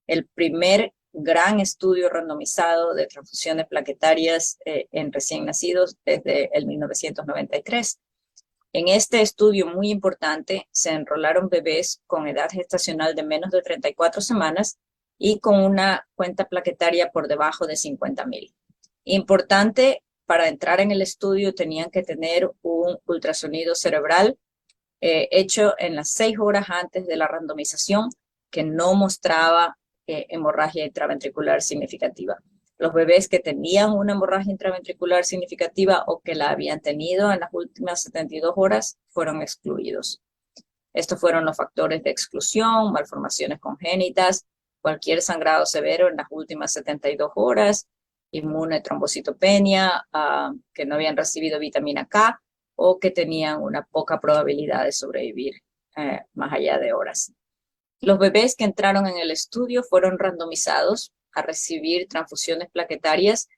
el primer gran estudio randomizado de transfusiones plaquetarias en recién nacidos desde el 1993. En este estudio muy importante se enrolaron bebés con edad gestacional de menos de 34 semanas y con una cuenta plaquetaria por debajo de 50,000. Importante, para entrar en el estudio tenían que tener un ultrasonido cerebral hecho en las 6 horas antes de la randomización que no mostraba hemorragia intraventricular significativa. Los bebés que tenían una hemorragia intraventricular significativa o que la habían tenido en las últimas 72 horas fueron excluidos. Estos fueron los factores de exclusión, malformaciones congénitas, cualquier sangrado severo en las últimas 72 horas, inmunotrombocitopenia, que no habían recibido vitamina K o que tenían una poca probabilidad de sobrevivir más allá de horas. Los bebés que entraron en el estudio fueron randomizados a recibir transfusiones plaquetarias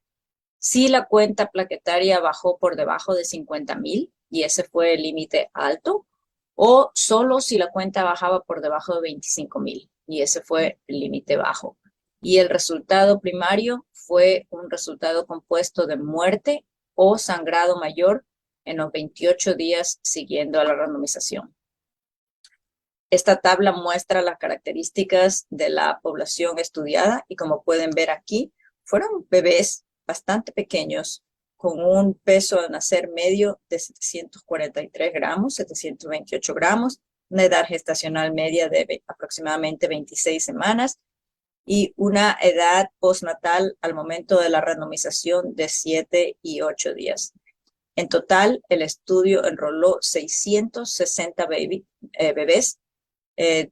si la cuenta plaquetaria bajó por debajo de 50,000, y ese fue el límite alto, o solo si la cuenta bajaba por debajo de 25,000, y ese fue el límite bajo. Y el resultado primario fue un resultado compuesto de muerte o sangrado mayor en los 28 días siguiendo a la randomización. Esta tabla muestra las características de la población estudiada y como pueden ver aquí, fueron bebés bastante pequeños con un peso al nacer medio de 743 gramos, 728 gramos, una edad gestacional media de aproximadamente 26 semanas y una edad postnatal al momento de la randomización de 7 y 8 días. En total, el estudio enroló 660 bebés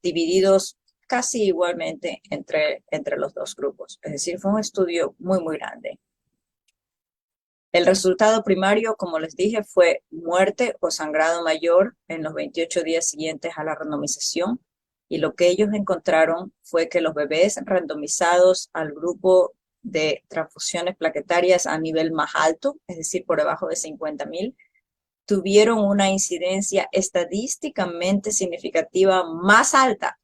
divididos casi igualmente entre los dos grupos. Es decir, fue un estudio muy, muy grande. El resultado primario, como les dije, fue muerte o sangrado mayor en los 28 días siguientes a la randomización. Y lo que ellos encontraron fue que los bebés randomizados al grupo de transfusiones plaquetarias a nivel más alto, es decir, por debajo de 50,000, tuvieron una incidencia estadísticamente significativa más alta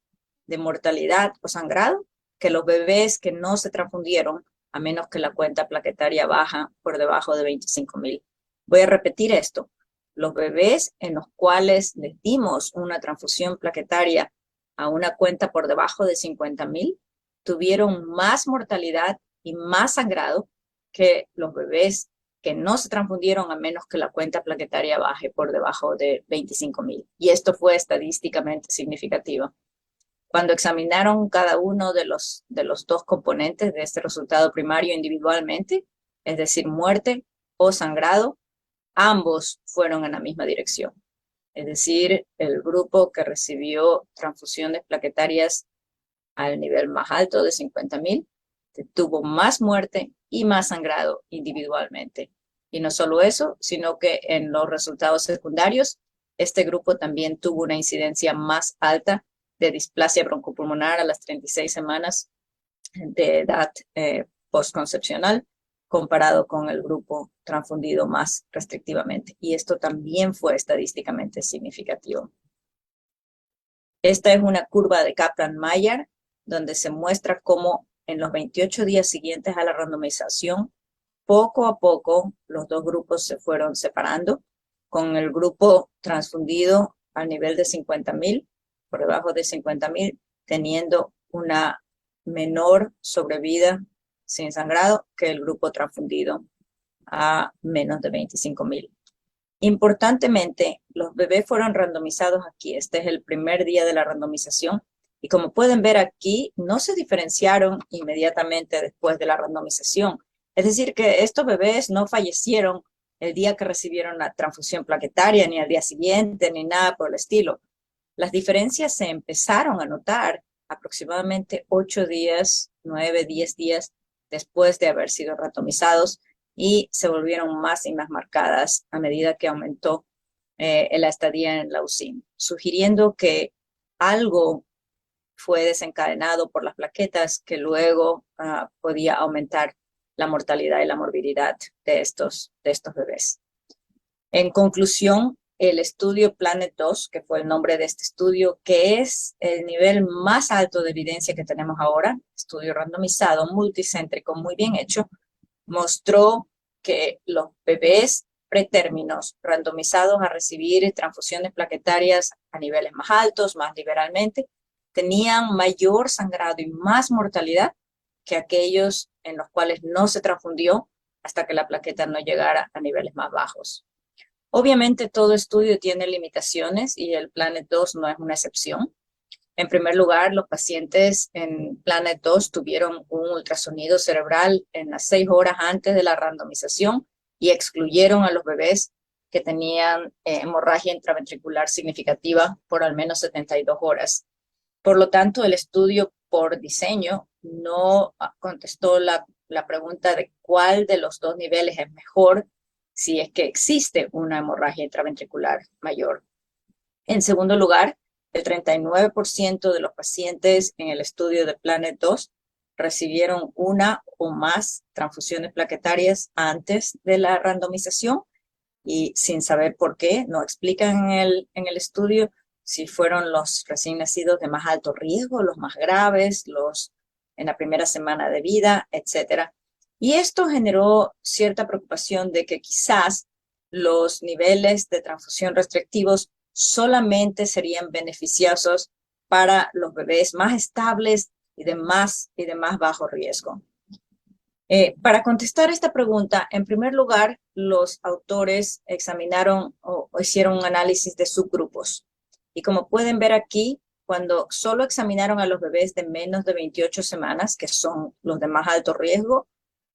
de mortalidad o sangrado que los bebés que no se transfundieron, a menos que la cuenta plaquetaria baja por debajo de 25,000. Voy a repetir esto. Los bebés en los cuales les dimos una transfusión plaquetaria a una cuenta por debajo de 50,000 tuvieron más mortalidad y más sangrado que los bebés que no se transfundieron a menos que la cuenta plaquetaria baje por debajo de 25,000. Y esto fue estadísticamente significativo. Cuando examinaron cada uno de los dos componentes de este resultado primario individualmente, es decir, muerte o sangrado, ambos fueron en la misma dirección. Es decir, el grupo que recibió transfusiones plaquetarias al nivel más alto de 50,000 tuvo más muerte y más sangrado individualmente. Y no solo eso, sino que en los resultados secundarios, este grupo también tuvo una incidencia más alta de displasia broncopulmonar a las 36 semanas de edad postconcepcional comparado con el grupo transfundido más restrictivamente. Y esto también fue estadísticamente significativo. Esta es una curva de Kaplan-Meier donde se muestra cómo en los 28 días siguientes a la randomización, poco a poco los dos grupos se fueron separando, con el grupo transfundido al nivel de 50,000, por debajo de 50,000, teniendo una menor sobrevida sin sangrado que el grupo transfundido a menos de 25,000. Importantemente, los bebés fueron randomizados aquí. Este es el primer día de la randomización. Y como pueden ver aquí, no se diferenciaron inmediatamente después de la randomización. Es decir, que estos bebés no fallecieron el día que recibieron la transfusión plaquetaria, ni al día siguiente, ni nada por el estilo. Las diferencias se empezaron a notar aproximadamente 8 días, 9, 10 días después de haber sido randomizados y se volvieron más y más marcadas a medida que aumentó la estadía en la UCIM, sugiriendo que algo fue desencadenado por las plaquetas que luego podía aumentar la mortalidad y la morbilidad de estos bebés. En conclusión, el estudio Planet 2, que fue el nombre de este estudio, que es el nivel más alto de evidencia que tenemos ahora, estudio randomizado, multicéntrico, muy bien hecho, mostró que los bebés pretérminos randomizados a recibir transfusiones plaquetarias a niveles más altos, más liberalmente, tenían mayor sangrado y más mortalidad que aquellos en los cuales no se transfundió hasta que la plaqueta no llegara a niveles más bajos. Obviamente todo estudio tiene limitaciones y el Planet 2 no es una excepción. En primer lugar, los pacientes en Planet 2 tuvieron un ultrasonido cerebral en las 6 horas antes de la randomización y excluyeron a los bebés que tenían hemorragia intraventricular significativa por al menos 72 horas. Por lo tanto, el estudio por diseño no contestó la pregunta de cuál de los dos niveles es mejor si es que existe una hemorragia intraventricular mayor. En segundo lugar, el 39% de los pacientes en el estudio de Planet 2 recibieron una o más transfusiones plaquetarias antes de la randomización y sin saber por qué, no explican en el estudio si fueron los recién nacidos de más alto riesgo, los más graves, los en la primera semana de vida, etc. Y esto generó cierta preocupación de que quizás los niveles de transfusión restrictivos solamente serían beneficiosos para los bebés más estables y de más bajo riesgo. Para contestar esta pregunta, en primer lugar, los autores examinaron o hicieron un análisis de subgrupos. Y como pueden ver aquí, cuando solo examinaron a los bebés de menos de 28 semanas, que son los de más alto riesgo,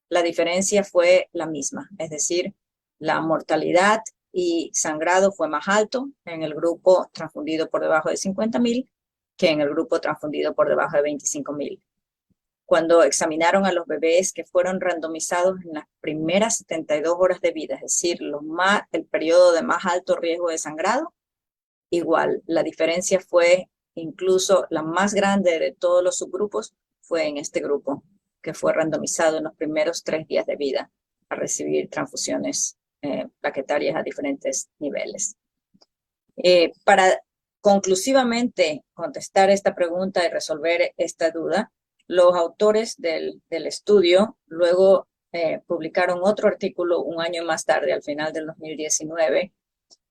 la diferencia fue la misma. Es decir, la mortalidad y sangrado fue más alto en el grupo transfundido por debajo de 50,000 que en el grupo transfundido por debajo de 25.000. Cuando examinaron a los bebés que fueron randomizados en las primeras 72 horas de vida, es decir, el periodo de más alto riesgo de sangrado, igual, la diferencia fue incluso la más grande de todos los subgrupos, fue en este grupo, que fue randomizado en los primeros 3 días de vida a recibir transfusiones plaquetarias a diferentes niveles. Para conclusivamente contestar esta pregunta y resolver esta duda, los autores del estudio luego publicaron otro artículo un año más tarde, al final del 2019,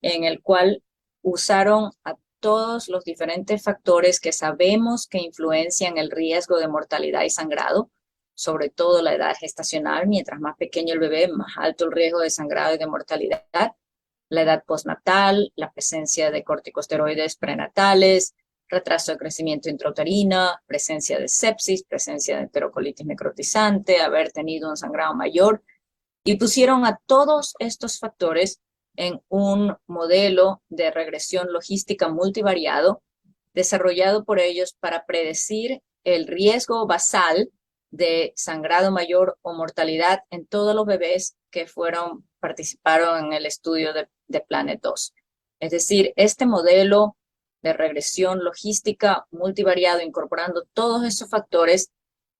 en el cual usaron a todos los diferentes factores que sabemos que influencian el riesgo de mortalidad y sangrado, sobre todo la edad gestacional. Mientras más pequeño el bebé, más alto el riesgo de sangrado y de mortalidad. La edad postnatal, la presencia de corticosteroides prenatales, retraso de crecimiento intrauterino, presencia de sepsis, presencia de enterocolitis necrotizante, haber tenido un sangrado mayor, y pusieron a todos estos factores en un modelo de regresión logística multivariado desarrollado por ellos para predecir el riesgo basal de sangrado mayor o mortalidad en todos los bebés que participaron en el estudio de Planet 2. Es decir, este modelo de regresión logística multivariado, incorporando todos esos factores,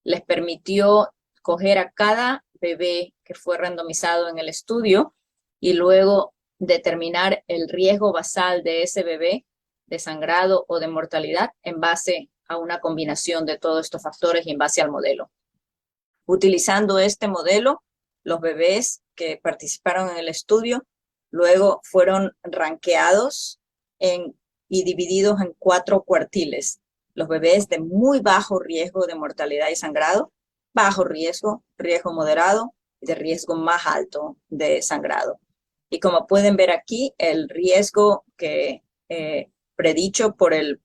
les permitió coger a cada bebé que fue randomizado en el estudio y luego determinar el riesgo basal de ese bebé de sangrado o de mortalidad en base a una combinación de todos estos factores y en base al modelo. Utilizando este modelo, los bebés que participaron en el estudio luego fueron rankeados y divididos en 4 cuartiles. Los bebés de muy bajo riesgo de mortalidad y sangrado, bajo riesgo, riesgo moderado y de riesgo más alto de sangrado. Y como pueden ver aquí, el riesgo que predicho por el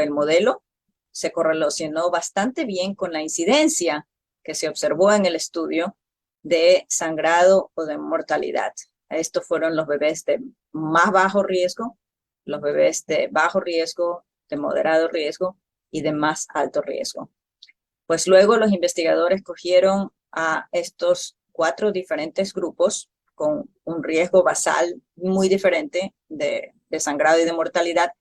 modelo se correlacionó bastante bien con la incidencia que se observó en el estudio de sangrado o de mortalidad. Estos fueron los bebés de más bajo riesgo, los bebés de bajo riesgo, de moderado riesgo y de más alto riesgo. Pues luego los investigadores cogieron a estos 4 diferentes grupos con un riesgo basal muy diferente de sangrado y de mortalidad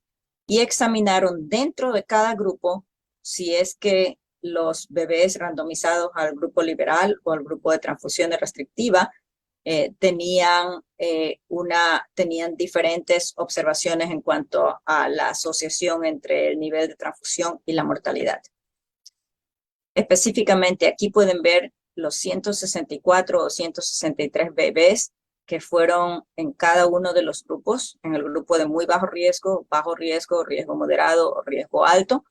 y examinaron dentro de cada grupo si es que los bebés randomizados al grupo liberal o al grupo de transfusiones restrictiva tenían diferentes observaciones en cuanto a la asociación entre el nivel de transfusión y la mortalidad. Específicamente aquí pueden ver los 164 o 163 bebés que fueron en cada uno de los grupos, en el grupo de muy bajo riesgo, riesgo moderado o riesgo alto.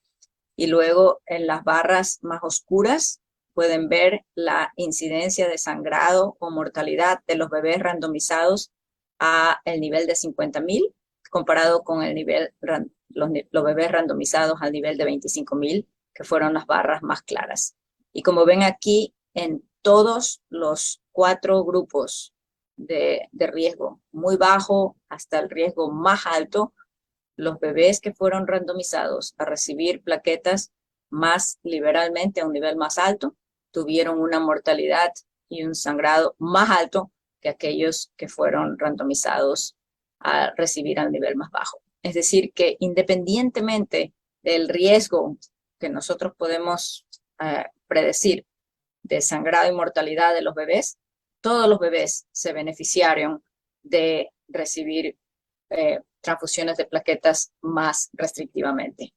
Y luego en las barras más oscuras pueden ver la incidencia de sangrado o mortalidad de los bebés randomizados a el nivel de 50.000 comparado con los bebés randomizados al nivel de 25.000, que fueron las barras más claras. Y como ven aquí, en todos los 4 grupos de riesgo, muy bajo hasta el riesgo más alto, los bebés que fueron randomizados a recibir plaquetas más liberalmente a un nivel más alto tuvieron una mortalidad y un sangrado más alto que aquellos que fueron randomizados a recibir al nivel más bajo. Es decir, que independientemente del riesgo que nosotros podemos predecir de sangrado y mortalidad de los bebés, todos los bebés se beneficiaron de recibir transfusiones de plaquetas más restrictivamente.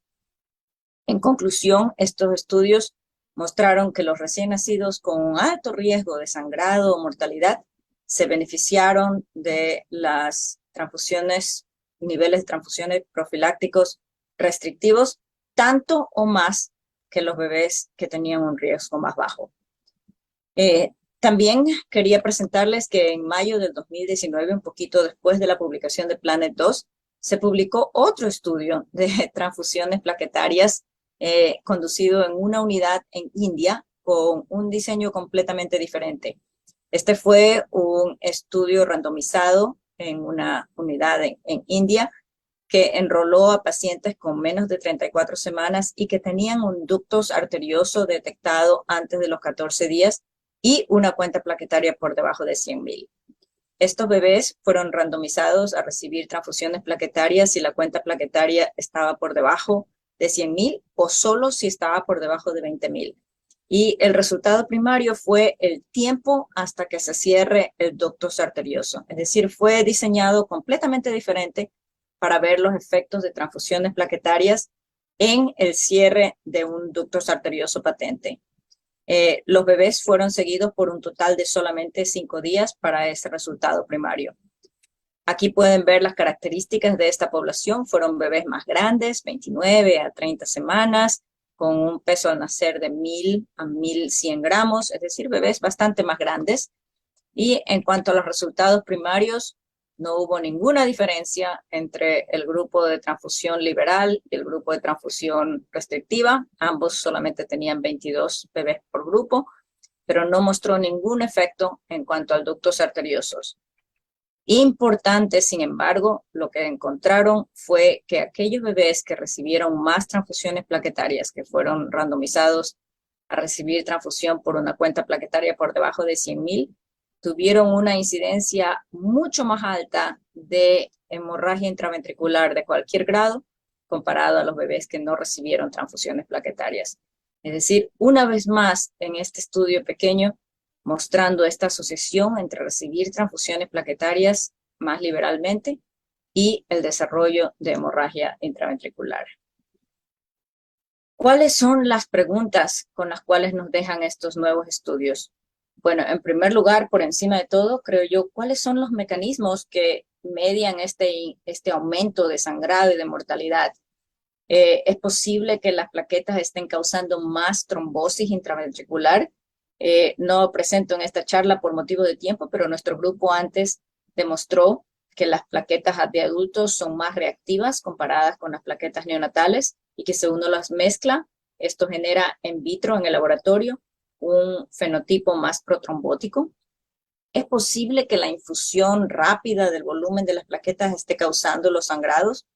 En conclusión, estos estudios mostraron que los recién nacidos con un alto riesgo de sangrado o mortalidad se beneficiaron de las transfusiones, niveles de transfusiones profilácticos restrictivos, tanto o más que los bebés que tenían un riesgo más bajo. También quería presentarles que en mayo del 2019, un poquito después de la publicación de Planet 2, se publicó otro estudio de transfusiones plaquetarias conducido en una unidad en India con un diseño completamente diferente. Este fue un estudio randomizado en una unidad en India que enroló a pacientes con menos de 34 semanas y que tenían un ductus arterioso detectado antes de los 14 días y una cuenta plaquetaria por debajo de 100.000. Estos bebés fueron randomizados a recibir transfusiones plaquetarias si la cuenta plaquetaria estaba por debajo de 100.000 o solo si estaba por debajo de 20.000. Y el resultado primario fue el tiempo hasta que se cierre el ductus arterioso. Es decir, fue diseñado completamente diferente para ver los efectos de transfusiones plaquetarias en el cierre de un ductus arterioso patente. Los bebés fueron seguidos por un total de solamente 5 días para ese resultado primario. Aquí pueden ver las características de esta población. Fueron bebés más grandes, 29 a 30 semanas, con un peso al nacer de 1.000 a 1.100 gramos, es decir, bebés bastante más grandes. Y en cuanto a los resultados primarios, no hubo ninguna diferencia entre el grupo de transfusión liberal y el grupo de transfusión restrictiva. Ambos solamente tenían 22 bebés por grupo, pero no mostró ningún efecto en cuanto al ductos arteriosos. Importante, sin embargo, lo que encontraron fue que aquellos bebés que recibieron más transfusiones plaquetarias, que fueron randomizados a recibir transfusión por una cuenta plaquetaria por debajo de 100.000, tuvieron una incidencia mucho más alta de hemorragia intraventricular de cualquier grado comparado a los bebés que no recibieron transfusiones plaquetarias. Es decir, una vez más en este estudio pequeño, mostrando esta asociación entre recibir transfusiones plaquetarias más liberalmente y el desarrollo de hemorragia intraventricular. ¿Cuáles son las preguntas con las cuales nos dejan estos nuevos estudios? Bueno, en primer lugar, por encima de todo, creo yo, ¿cuáles son los mecanismos que median este aumento de sangrado y de mortalidad? ¿Es posible que las plaquetas estén causando más trombosis intraventricular? No presento en esta charla por motivo de tiempo, pero nuestro grupo antes demostró que las plaquetas de adultos son más reactivas comparadas con las plaquetas neonatales y que si uno las mezcla, esto genera in vitro en el laboratorio un fenotipo más protrombótico. ¿Es posible que la infusión rápida del volumen de las plaquetas esté causando los sangrados?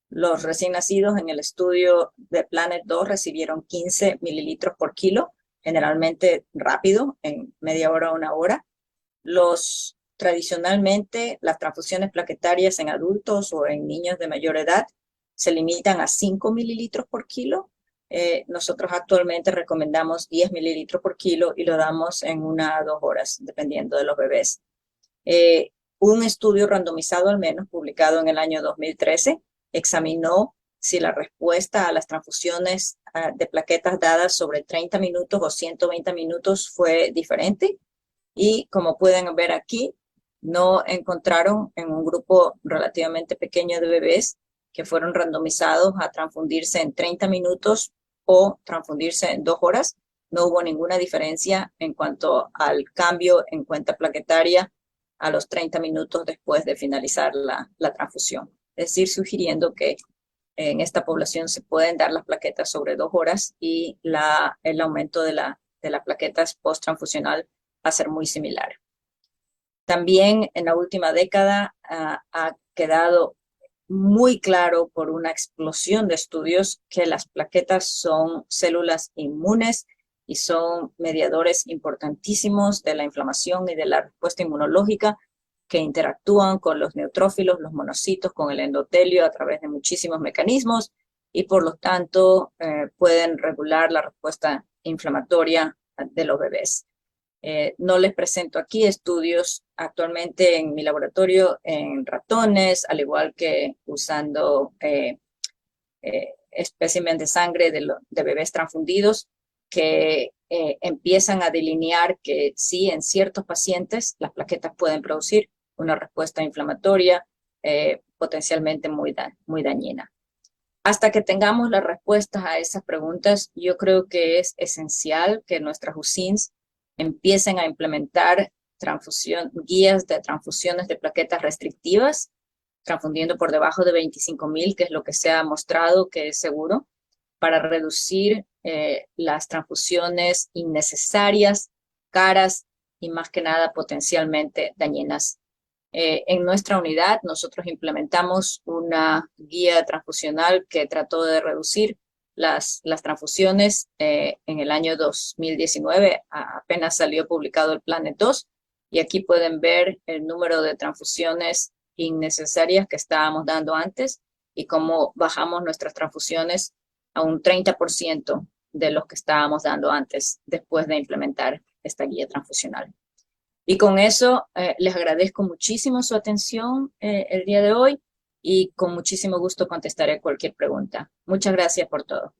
Los recién nacidos en el estudio de Planet 2 recibieron 15 mililitros por kilo, generalmente rápido, en media hora o una hora. Tradicionalmente, las transfusiones plaquetarias en adultos o en niños de mayor edad se limitan a 5 mililitros por kilo. Nosotros actualmente recomendamos 10 mililitros por kilo y lo damos en 1 a 2 horas, dependiendo de los bebés. Un estudio randomizado al menos, publicado en el año 2013, examinó si la respuesta a las transfusiones de plaquetas dadas sobre 30 minutos o 120 minutos fue diferente. Y como pueden ver aquí, no encontraron en un grupo relativamente pequeño de bebés que fueron randomizados a transfundirse en 30 minutos o transfundirse en 2 horas. No hubo ninguna diferencia en cuanto al cambio en cuenta plaquetaria a los 30 minutos después de finalizar la transfusión. Es decir, sugiriendo que en esta población se pueden dar las plaquetas sobre 2 horas y el aumento de las plaquetas post-transfusional va a ser muy similar. También en la última década ha quedado muy claro por una explosión de estudios que las plaquetas son células inmunes y son mediadores importantísimos de la inflamación y de la respuesta inmunológica que interactúan con los neutrófilos, los monocitos, con el endotelio a través de muchísimos mecanismos y por lo tanto pueden regular la respuesta inflamatoria de los bebés. No les presento aquí estudios actualmente en mi laboratorio en ratones, al igual que usando espécimen de sangre de bebés transfundidos que empiezan a delinear que sí, en ciertos pacientes las plaquetas pueden producir una respuesta inflamatoria potencialmente muy dañina. Hasta que tengamos las respuestas a esas preguntas, yo creo que es esencial que nuestras USINs empiecen a implementar guías de transfusiones de plaquetas restrictivas, transfundiendo por debajo de 25.000, que es lo que se ha mostrado que es seguro, para reducir las transfusiones innecesarias, caras y más que nada potencialmente dañinas En nuestra unidad, nosotros implementamos una guía transfusional que trató de reducir las transfusiones en el año 2019. Apenas salió publicado el Planet 2, y aquí pueden ver el número de transfusiones innecesarias que estábamos dando antes y cómo bajamos nuestras transfusiones a un 30% de los que estábamos dando antes, después de implementar esta guía transfusional. Y con eso les agradezco muchísimo su atención el día de hoy, y con muchísimo gusto contestaré cualquier pregunta. Muchas gracias por todo.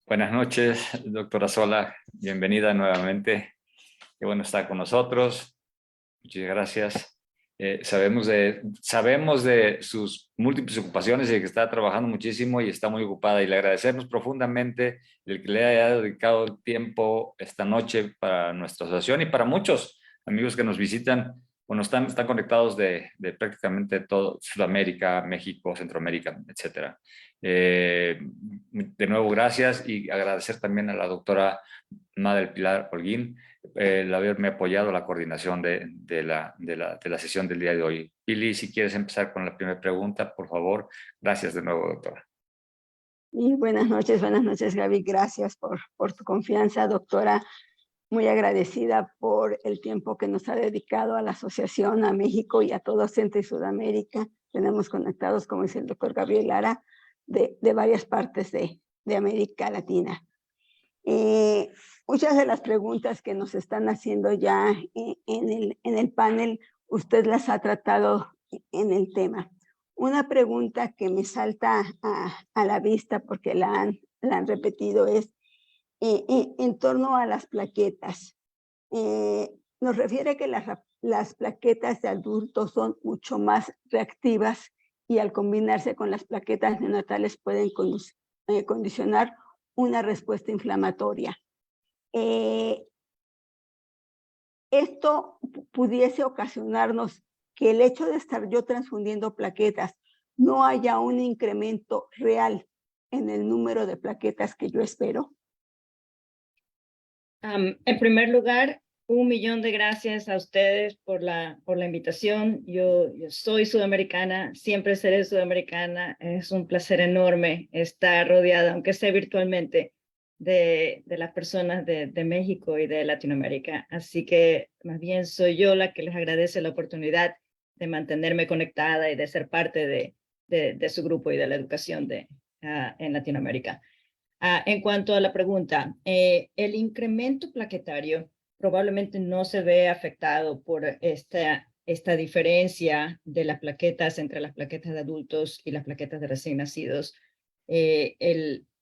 Buenas noches, doctora Sola. Bienvenida nuevamente. Qué bueno estar con nosotros. Muchas gracias. Sabemos de sus múltiples ocupaciones y de que está trabajando muchísimo y está muy ocupada. Y le agradecemos profundamente el que le haya dedicado el tiempo esta noche para nuestra asociación y para muchos amigos que nos visitan. Bueno, están conectados de prácticamente todo Sudamérica, México, Centroamérica, etcétera. De nuevo, gracias, y agradecer también a la doctora Mada del Pilar Holguín el haberme apoyado la coordinación de la sesión del día de hoy. Pili, si quieres empezar con la primera pregunta, por favor. Gracias de nuevo, doctora. Y buenas noches, Gaby. Gracias por tu confianza, doctora. Muy agradecida por el tiempo que nos ha dedicado a la asociación, a México y a todo Centro y Sudamérica. Tenemos conectados, como dice el doctor Gabriel Lara, de varias partes de América Latina. Muchas de las preguntas que nos están haciendo ya en el panel, usted las ha tratado en el tema. Una pregunta que me salta a la vista, porque la han repetido, es en torno a las plaquetas. Nos refiere que las plaquetas de adultos son mucho más reactivas, y al combinarse con las plaquetas neonatales pueden condicionar una respuesta inflamatoria. Esto pudiese ocasionarnos que el hecho de estar yo transfundiendo plaquetas no haya un incremento real en el número de plaquetas que yo espero. En primer lugar, 1.000.000 de gracias a ustedes por la invitación. Yo soy sudamericana, siempre seré sudamericana. Es un placer enorme estar rodeada, aunque sea virtualmente, de las personas de México y de Latinoamérica. Así que más bien soy yo la que les agradece la oportunidad de mantenerme conectada y de ser parte de su grupo y de la educación en Latinoamérica. En cuanto a la pregunta, el incremento plaquetario probablemente no se ve afectado por esta diferencia de las plaquetas entre las plaquetas de adultos y las plaquetas de recién nacidos.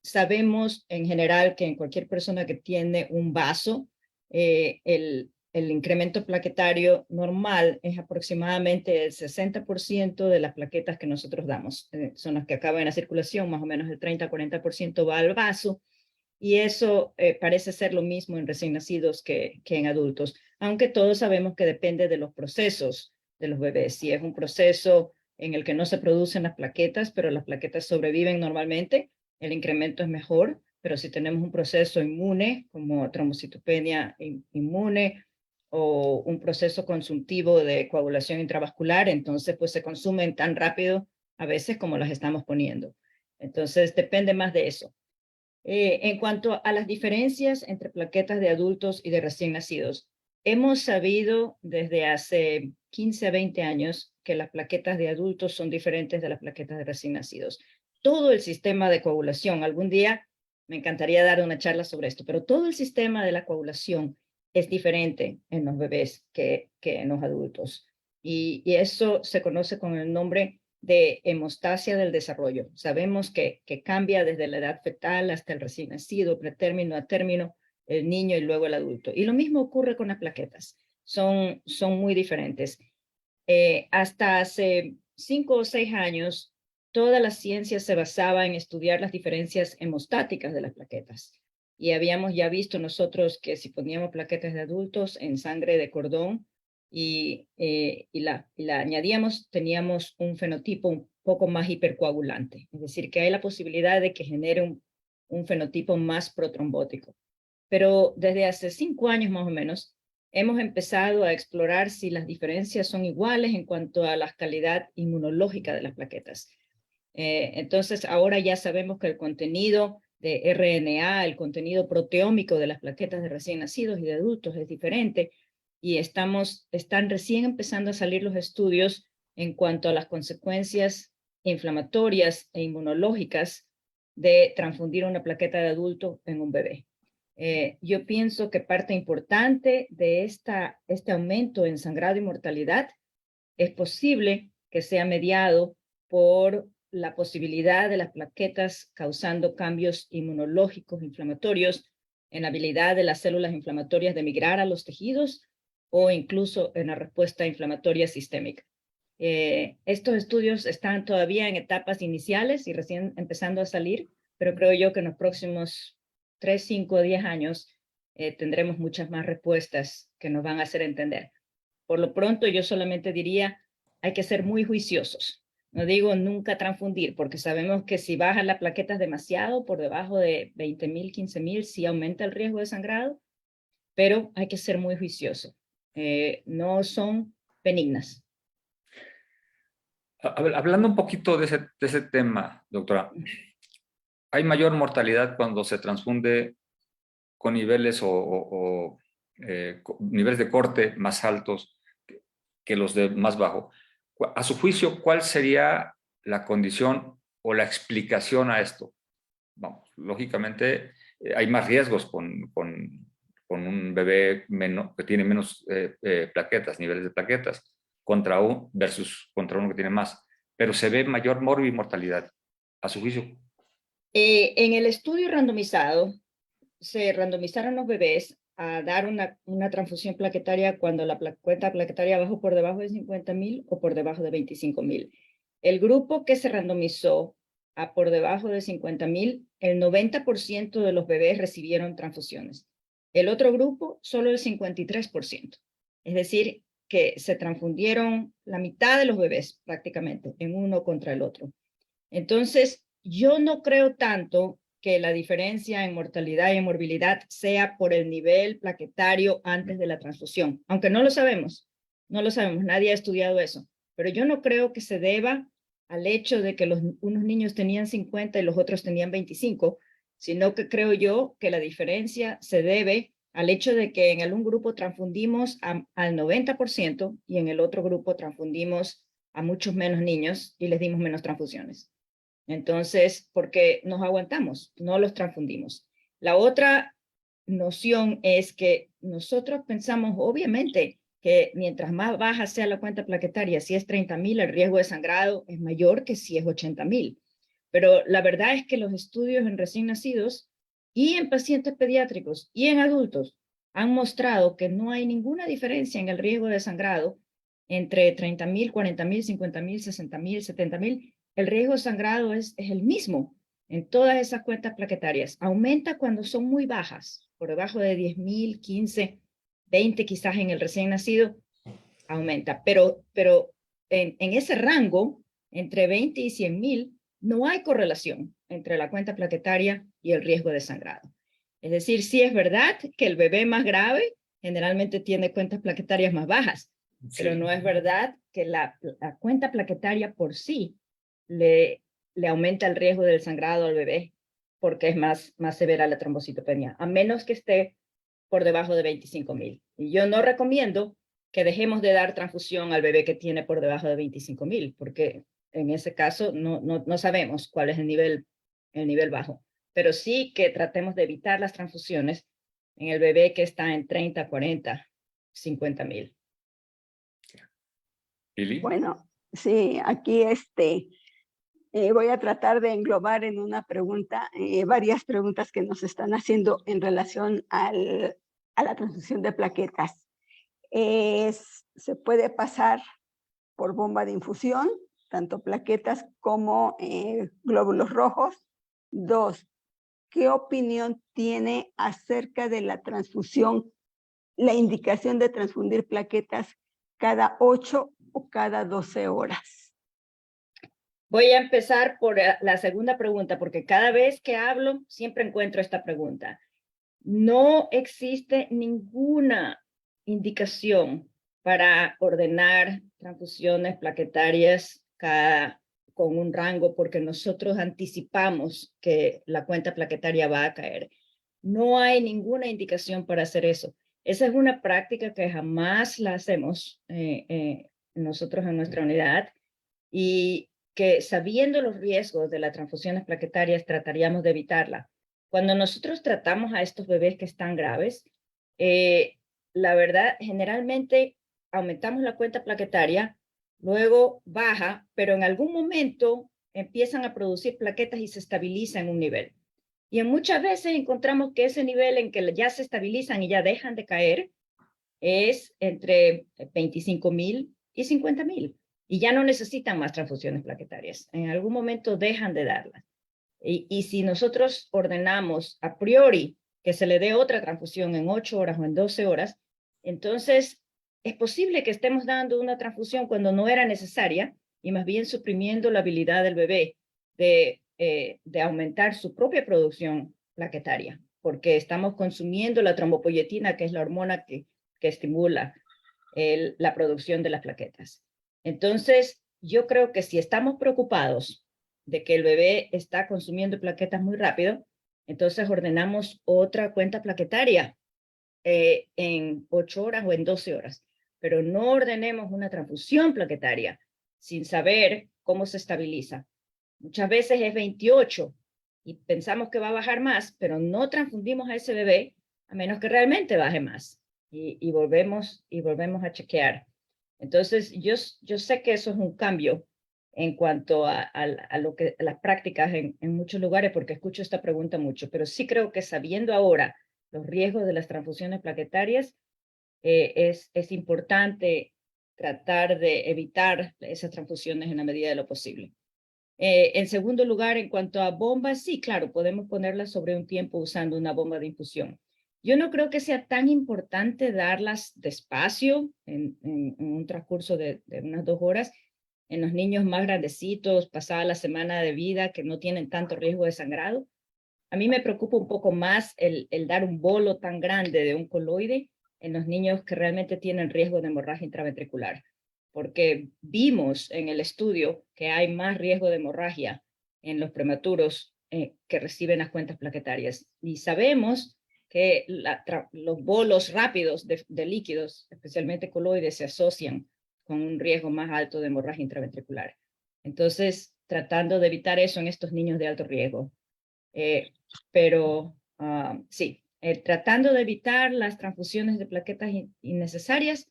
Sabemos en general que en cualquier persona que tiene un vaso, el incremento plaquetario normal es aproximadamente el 60% de las plaquetas que nosotros damos. Son las que acaban en la circulación, más o menos el 30-40% va al vaso, y eso parece ser lo mismo en recién nacidos que en adultos, aunque todos sabemos que depende de los procesos de los bebés. Si es un proceso en el que no se producen las plaquetas, pero las plaquetas sobreviven normalmente, el incremento es mejor. Pero si tenemos un proceso inmune, como trombocitopenia inmune, o un proceso consultivo de coagulación intravascular, entonces pues se consumen tan rápido a veces como las estamos poniendo. Entonces depende más de eso. En cuanto a las diferencias entre plaquetas de adultos y de recién nacidos, hemos sabido desde hace 15 a 20 años que las plaquetas de adultos son diferentes de las plaquetas de recién nacidos. Todo el sistema de coagulación, algún día me encantaría dar una charla sobre esto, pero todo el sistema de la coagulación es diferente en los bebés que en los adultos. Y eso se conoce con el nombre de hemostasia del desarrollo. Sabemos que cambia desde la edad fetal hasta el recién nacido, pretérmino a término, el niño y luego el adulto. Y lo mismo ocurre con las plaquetas. Son muy diferentes. Hasta hace 5 o 6 años, toda la ciencia se basaba en estudiar las diferencias hemostáticas de las plaquetas. y habíamos ya visto nosotros que si poníamos plaquetas de adultos en sangre de cordón y la añadíamos, teníamos un fenotipo un poco más hipercoagulante. Es decir, que hay la posibilidad de que genere un fenotipo más protrombótico. Pero desde hace 5 años más o menos, hemos empezado a explorar si las diferencias son iguales en cuanto a la calidad inmunológica de las plaquetas. Entonces, ahora ya sabemos que el contenido de RNA, el contenido proteómico de las plaquetas de recién nacidos y de adultos es diferente, y están recién empezando a salir los estudios en cuanto a las consecuencias inflamatorias e inmunológicas de transfundir una plaqueta de adulto en un bebé. Yo pienso que parte importante de este aumento en sangrado y mortalidad es posible que sea mediado por la posibilidad de las plaquetas causando cambios inmunológicos inflamatorios en la habilidad de las células inflamatorias de migrar a los tejidos o incluso en la respuesta inflamatoria sistémica. Estos estudios están todavía en etapas iniciales y recién empezando a salir, pero creo yo que en los próximos 3, 5, 10 años tendremos muchas más respuestas que nos van a hacer entender. Por lo pronto, yo solamente diría, hay que ser muy juiciosos. No digo nunca transfundir, porque sabemos que si bajan las plaquetas demasiado, por debajo de 20,000, 15,000, sí aumenta el riesgo de sangrado, pero hay que ser muy juicioso. No son benignas. Hablando un poquito de ese tema, doctora, ¿hay mayor mortalidad cuando se transfunde con niveles niveles de corte más altos que los de más bajo? A su juicio, ¿cuál sería la condición o la explicación a esto? Vamos, lógicamente hay más riesgos con un bebé que tiene menos plaquetas, niveles de plaquetas, contra uno que tiene más, pero se ve mayor mortalidad, a su juicio. En el estudio randomizado, se randomizaron los bebés a dar una transfusión plaquetaria cuando la cuenta plaquetaria bajó por debajo de 50,000 o por debajo de 25,000. El grupo que se randomizó a por debajo de 50,000, el 90% de los bebés recibieron transfusiones. El otro grupo, solo el 53%. Es decir, que se transfundieron la mitad de los bebés prácticamente en uno contra el otro. Entonces, yo no creo tanto que la diferencia en mortalidad y en morbilidad sea por el nivel plaquetario antes de la transfusión, aunque no lo sabemos, nadie ha estudiado eso, pero yo no creo que se deba al hecho de que unos niños tenían 50 y los otros tenían 25, sino que creo yo que la diferencia se debe al hecho de que en un grupo transfundimos al 90% y en el otro grupo transfundimos a muchos menos niños y les dimos menos transfusiones. Entonces, porque nos aguantamos, no los transfundimos. La otra noción es que nosotros pensamos, obviamente, que mientras más baja sea la cuenta plaquetaria, si es 30,000, el riesgo de sangrado es mayor que si es 80,000. Pero la verdad es que los estudios en recién nacidos y en pacientes pediátricos y en adultos han mostrado que no hay ninguna diferencia en el riesgo de sangrado entre 30,000, 40,000, 50,000, 60,000, 70,000. El riesgo de sangrado es el mismo en todas esas cuentas plaquetarias. Aumenta cuando son muy bajas, por debajo de 10,000, 15, 20 quizás en el recién nacido, aumenta. Pero en ese rango, entre 20 y 100,000, no hay correlación entre la cuenta plaquetaria y el riesgo de sangrado. Es decir, sí es verdad que el bebé más grave generalmente tiene cuentas plaquetarias más bajas, sí, pero no es verdad que la cuenta plaquetaria por sí le aumenta el riesgo del sangrado al bebé porque es más severa la trombocitopenia, a menos que esté por debajo de 25,000. Y yo no recomiendo que dejemos de dar transfusión al bebé que tiene por debajo de 25,000, porque en ese caso no sabemos cuál es el nivel bajo. Pero sí que tratemos de evitar las transfusiones en el bebé que está en 30, 40, 50,000. ¿Lili? Bueno, sí, aquí voy a tratar de englobar en una pregunta varias preguntas que nos están haciendo en relación a la transfusión de plaquetas. Se puede pasar por bomba de infusión, tanto plaquetas como glóbulos rojos. 2, ¿qué opinión tiene acerca de la transfusión, la indicación de transfundir plaquetas cada 8 o cada 12 horas? Voy a empezar por la segunda pregunta, porque cada vez que hablo siempre encuentro esta pregunta. No existe ninguna indicación para ordenar transfusiones plaquetarias con un rango, porque nosotros anticipamos que la cuenta plaquetaria va a caer. No hay ninguna indicación para hacer eso. Esa es una práctica que jamás la hacemos nosotros en nuestra unidad, y que sabiendo los riesgos de las transfusiones plaquetarias trataríamos de evitarla. Cuando nosotros tratamos a estos bebés que están graves, la verdad, generalmente aumentamos la cuenta plaquetaria, luego baja, pero en algún momento empiezan a producir plaquetas y se estabiliza en un nivel. Y muchas veces encontramos que ese nivel en que ya se estabilizan y ya dejan de caer es entre 25,000 y 50,000. Y ya no necesitan más transfusiones plaquetarias. En algún momento dejan de darlas. Y si nosotros ordenamos a priori que se le dé otra transfusión en 8 horas o en 12 horas, entonces es posible que estemos dando una transfusión cuando no era necesaria y más bien suprimiendo la habilidad del bebé de aumentar su propia producción plaquetaria, porque estamos consumiendo la trombopoyetina, que es la hormona que estimula la producción de las plaquetas. Entonces, yo creo que si estamos preocupados de que el bebé está consumiendo plaquetas muy rápido, entonces ordenamos otra cuenta plaquetaria en 8 horas o en 12 horas, pero no ordenemos una transfusión plaquetaria sin saber cómo se estabiliza. Muchas veces es 28 y pensamos que va a bajar más, pero no transfundimos a ese bebé a menos que realmente baje más y volvemos a chequear. Entonces, yo sé que eso es un cambio en cuanto a las prácticas en muchos lugares, porque escucho esta pregunta mucho, pero sí creo que sabiendo ahora los riesgos de las transfusiones plaquetarias, es importante tratar de evitar esas transfusiones en la medida de lo posible. En segundo lugar, en cuanto a bombas, sí, claro, podemos ponerlas sobre un tiempo usando una bomba de infusión. Yo no creo que sea tan importante darlas despacio en un transcurso de unas 2 horas en los niños más grandecitos, pasada la semana de vida, que no tienen tanto riesgo de sangrado. A mí me preocupa un poco más el dar un bolo tan grande de un coloide en los niños que realmente tienen riesgo de hemorragia intraventricular, porque vimos en el estudio que hay más riesgo de hemorragia en los prematuros que reciben las cuentas plaquetarias. Y sabemos que los bolos rápidos de líquidos, especialmente coloides, se asocian con un riesgo más alto de hemorragia intraventricular. Entonces, tratando de evitar eso en estos niños de alto riesgo. Sí, tratando de evitar las transfusiones de plaquetas innecesarias,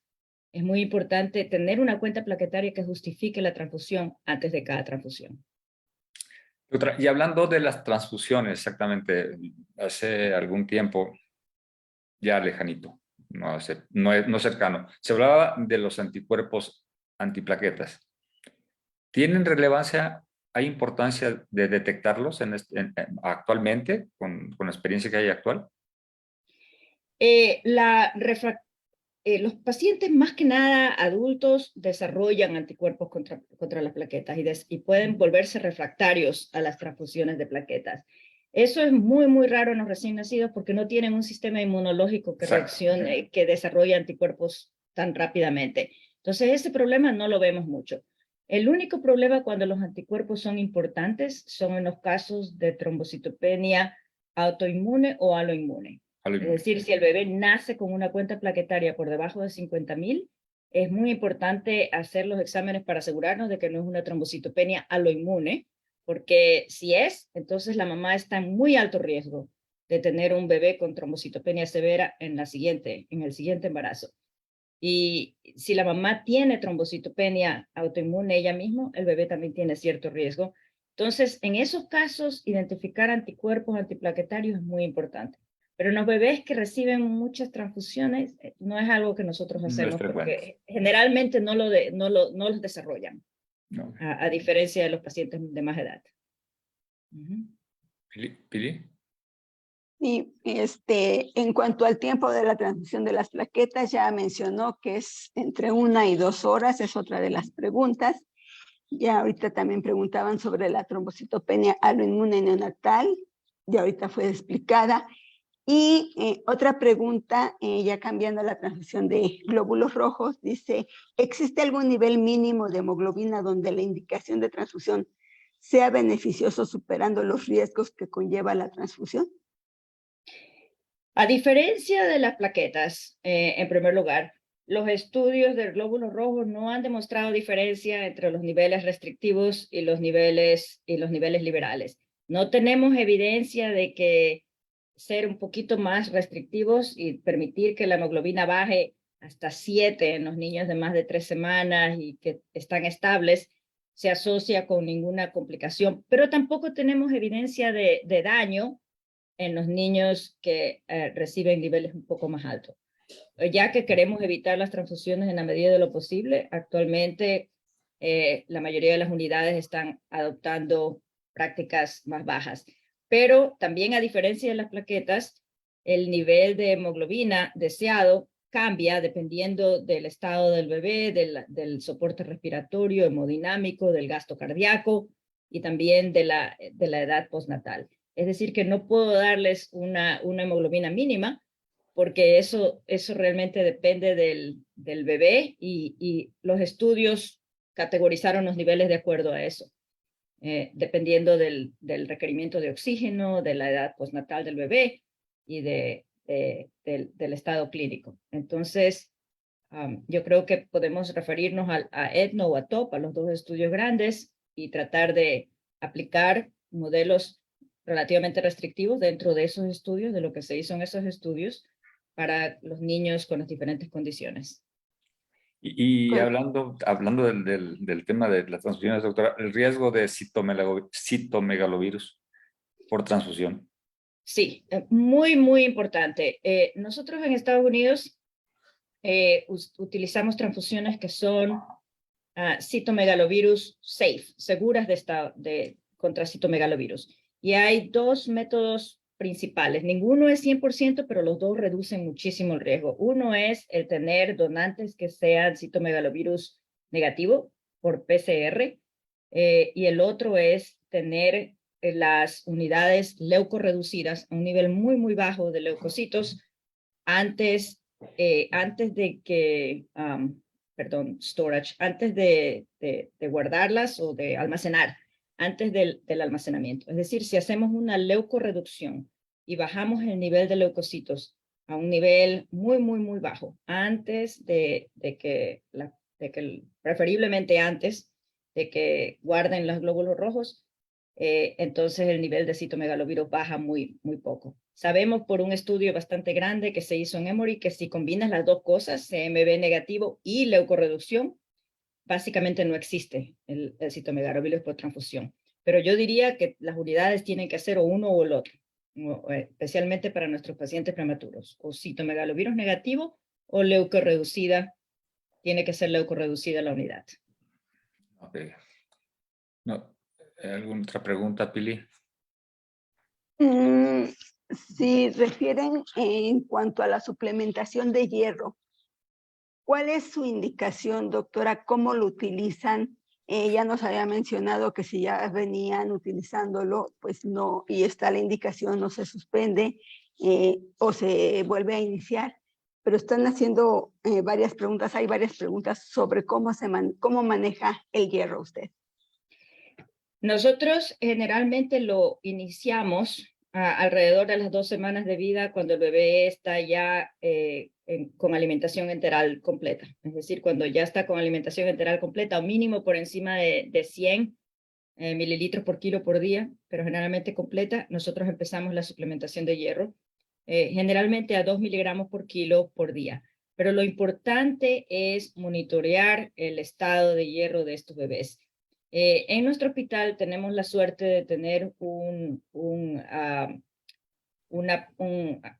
es muy importante tener una cuenta plaquetaria que justifique la transfusión antes de cada transfusión. Y hablando de las transfusiones, exactamente, hace algún tiempo, ya lejanito, no cercano, se hablaba de los anticuerpos antiplaquetas. ¿Tienen relevancia, hay importancia de detectarlos actualmente, con la experiencia que hay actual? Los pacientes, más que nada adultos, desarrollan anticuerpos contra las plaquetas y pueden volverse refractarios a las transfusiones de plaquetas. Eso es muy, muy raro en los recién nacidos porque no tienen un sistema inmunológico que reaccione, que desarrolle anticuerpos tan rápidamente. Entonces, ese problema no lo vemos mucho. El único problema cuando los anticuerpos son importantes son en los casos de trombocitopenia autoinmune o aloinmune. Es decir, si el bebé nace con una cuenta plaquetaria por debajo de 50,000, es muy importante hacer los exámenes para asegurarnos de que no es una trombocitopenia aloinmune, porque si es, entonces la mamá está en muy alto riesgo de tener un bebé con trombocitopenia severa en el siguiente embarazo. Y si la mamá tiene trombocitopenia autoinmune ella misma, el bebé también tiene cierto riesgo. Entonces, en esos casos, identificar anticuerpos antiplaquetarios es muy importante. Pero en los bebés que reciben muchas transfusiones, no es algo que nosotros hacemos porque generalmente no los desarrollan, no. A diferencia de los pacientes de más edad. ¿Pili? Y en cuanto al tiempo de la transfusión de las plaquetas, ya mencionó que es entre 1 y 2 horas, es otra de las preguntas. Ya ahorita también preguntaban sobre la trombocitopenia aloinmune neonatal, ya ahorita fue explicada. Y otra pregunta, ya cambiando la transfusión de glóbulos rojos, dice, ¿existe algún nivel mínimo de hemoglobina donde la indicación de transfusión sea beneficioso superando los riesgos que conlleva la transfusión? A diferencia de las plaquetas, en primer lugar, los estudios del glóbulo rojo no han demostrado diferencia entre los niveles restrictivos y los niveles liberales. No tenemos evidencia de que ser un poquito más restrictivos y permitir que la hemoglobina baje hasta 7 en los niños de más de 3 semanas y que están estables se asocia con ninguna complicación, pero tampoco tenemos evidencia de daño en los niños que reciben niveles un poco más altos. Ya que queremos evitar las transfusiones en la medida de lo posible, actualmente la mayoría de las unidades están adoptando prácticas más bajas. Pero también, a diferencia de las plaquetas, el nivel de hemoglobina deseado cambia dependiendo del estado del bebé, del soporte respiratorio, hemodinámico, del gasto cardíaco y también de la edad postnatal. Es decir, que no puedo darles una hemoglobina mínima porque eso realmente depende del bebé y los estudios categorizaron los niveles de acuerdo a eso, dependiendo del requerimiento de oxígeno, de la edad postnatal del bebé y del estado clínico. Entonces, yo creo que podemos referirnos a ETNO o a TOP, a los dos estudios grandes, y tratar de aplicar modelos relativamente restrictivos dentro de esos estudios, de lo que se hizo en esos estudios, para los niños con las diferentes condiciones. Y hablando del tema de las transfusiones, doctora, el riesgo de citomegalovirus por transfusión. Sí, muy, muy importante. Nosotros en Estados Unidos utilizamos transfusiones que son citomegalovirus safe, seguras contra citomegalovirus. Y hay dos métodos principales. Ninguno es 100%, pero los dos reducen muchísimo el riesgo. Uno es el tener donantes que sean citomegalovirus negativo por PCR, y el otro es tener las unidades leucorreducidas a un nivel muy, muy bajo de leucocitos antes de que, storage, antes de guardarlas o de almacenar, antes del almacenamiento. Es decir, si hacemos una leucorreducción y bajamos el nivel de leucocitos a un nivel muy, muy, muy bajo, antes preferiblemente antes de que guarden los glóbulos rojos, entonces el nivel de citomegalovirus baja muy, muy poco. Sabemos por un estudio bastante grande que se hizo en Emory que si combinas las dos cosas, CMV negativo y leucorreducción, básicamente no existe el citomegalovirus por transfusión. Pero yo diría que las unidades tienen que hacer o uno o el otro, especialmente para nuestros pacientes prematuros, o citomegalovirus negativo o leucorreducida, tiene que ser leucorreducida la unidad. Ok. No, ¿alguna otra pregunta, Pili? Si refieren en cuanto a la suplementación de hierro, ¿cuál es su indicación, doctora? ¿Cómo lo utilizan? Ya nos había mencionado que si ya venían utilizándolo, pues no, y está la indicación, no se suspende o se vuelve a iniciar. Pero están haciendo varias preguntas, hay varias preguntas sobre cómo maneja el hierro usted. Nosotros generalmente lo iniciamos alrededor de las 2 semanas de vida cuando el bebé está ya con alimentación enteral completa. Es decir, cuando ya está con alimentación enteral completa o mínimo por encima de 100 mililitros por kilo por día, pero generalmente completa, nosotros empezamos la suplementación de hierro, generalmente a 2 miligramos por kilo por día. Pero lo importante es monitorear el estado de hierro de estos bebés. En nuestro hospital tenemos la suerte de tener un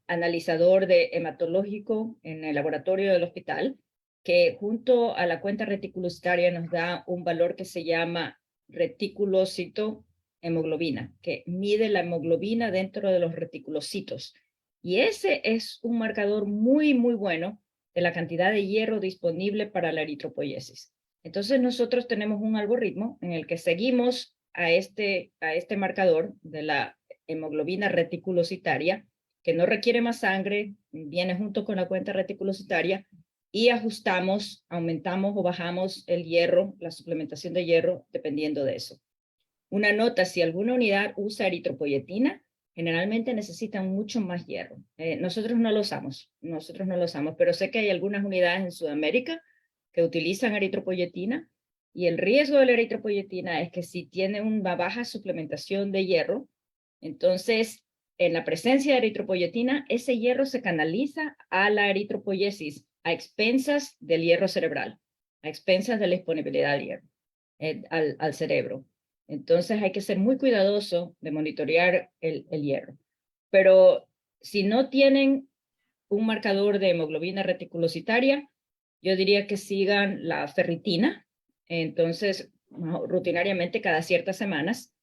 analizador hematológico en el laboratorio del hospital que junto a la cuenta reticulocitaria nos da un valor que se llama reticulocito hemoglobina, que mide la hemoglobina dentro de los reticulocitos. Y ese es un marcador muy, muy bueno de la cantidad de hierro disponible para la eritropoiesis. Entonces nosotros tenemos un algoritmo en el que seguimos a este marcador de la hemoglobina reticulocitaria, que no requiere más sangre, viene junto con la cuenta reticulocitaria, y ajustamos, aumentamos o bajamos el hierro, la suplementación de hierro, dependiendo de eso. Una nota, si alguna unidad usa eritropoyetina, generalmente necesitan mucho más hierro. Nosotros no lo usamos, pero sé que hay algunas unidades en Sudamérica que utilizan eritropoyetina, y el riesgo de la eritropoyetina es que si tiene una baja suplementación de hierro, entonces en la presencia de eritropoyetina, ese hierro se canaliza a la eritropoiesis a expensas del hierro cerebral, a expensas de la disponibilidad del hierro al cerebro. Entonces hay que ser muy cuidadoso de monitorear el hierro. Pero si no tienen un marcador de hemoglobina reticulocitaria, yo diría que sigan la ferritina. Entonces, rutinariamente cada ciertas semanas,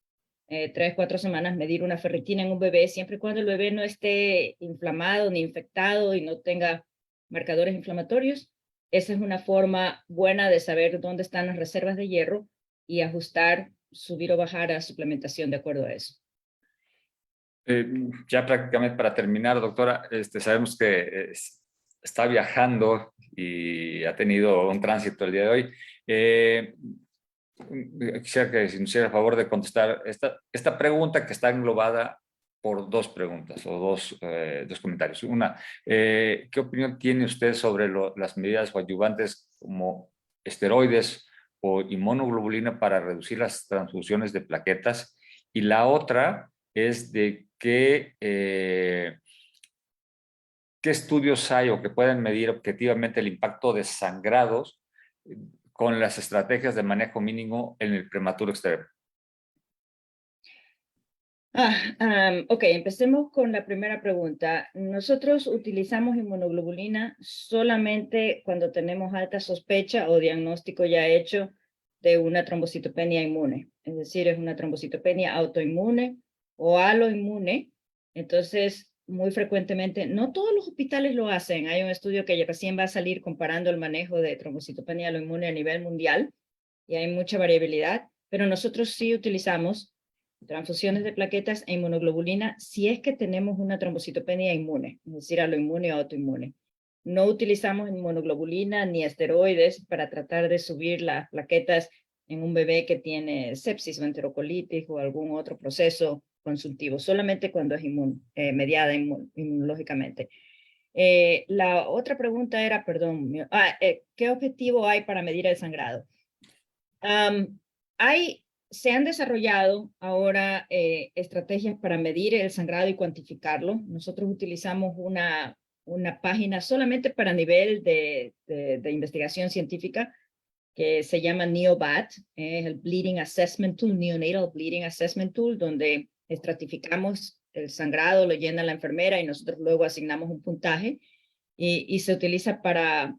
3, 4 semanas, medir una ferritina en un bebé, siempre y cuando el bebé no esté inflamado ni infectado y no tenga marcadores inflamatorios. Esa es una forma buena de saber dónde están las reservas de hierro y ajustar, subir o bajar a suplementación de acuerdo a eso. Ya prácticamente para terminar, doctora, sabemos que está viajando y ha tenido un tránsito el día de hoy. Quisiera que si nos hiciera el favor de contestar esta pregunta, que está englobada por 2 preguntas o dos comentarios. Una, ¿qué opinión tiene usted sobre las medidas coadyuvantes como esteroides o inmunoglobulina para reducir las transfusiones de plaquetas? Y la otra es de qué estudios hay o que pueden medir objetivamente el impacto de sangrados con las estrategias de manejo mínimo en el prematuro extremo. Ok, empecemos con la primera pregunta. Nosotros utilizamos inmunoglobulina solamente cuando tenemos alta sospecha o diagnóstico ya hecho de una trombocitopenia inmune, es decir, es una trombocitopenia autoinmune o aloinmune. Entonces, muy frecuentemente, no todos los hospitales lo hacen. Hay un estudio que recién va a salir comparando el manejo de trombocitopenia aloinmune a nivel mundial y hay mucha variabilidad, pero nosotros sí utilizamos transfusiones de plaquetas e inmunoglobulina si es que tenemos una trombocitopenia inmune, es decir, aloinmune o autoinmune. No utilizamos inmunoglobulina ni esteroides para tratar de subir las plaquetas en un bebé que tiene sepsis o enterocolitis o algún otro proceso consultivo, solamente cuando es mediada inmunológicamente. La otra pregunta era, perdón, ¿qué objetivo hay para medir el sangrado? Se han desarrollado ahora estrategias para medir el sangrado y cuantificarlo. Nosotros utilizamos una página solamente para nivel de investigación científica que se llama NeoBAT, es el Bleeding Assessment Tool, Neonatal Bleeding Assessment Tool, donde estratificamos el sangrado, lo llena la enfermera y nosotros luego asignamos un puntaje y se utiliza para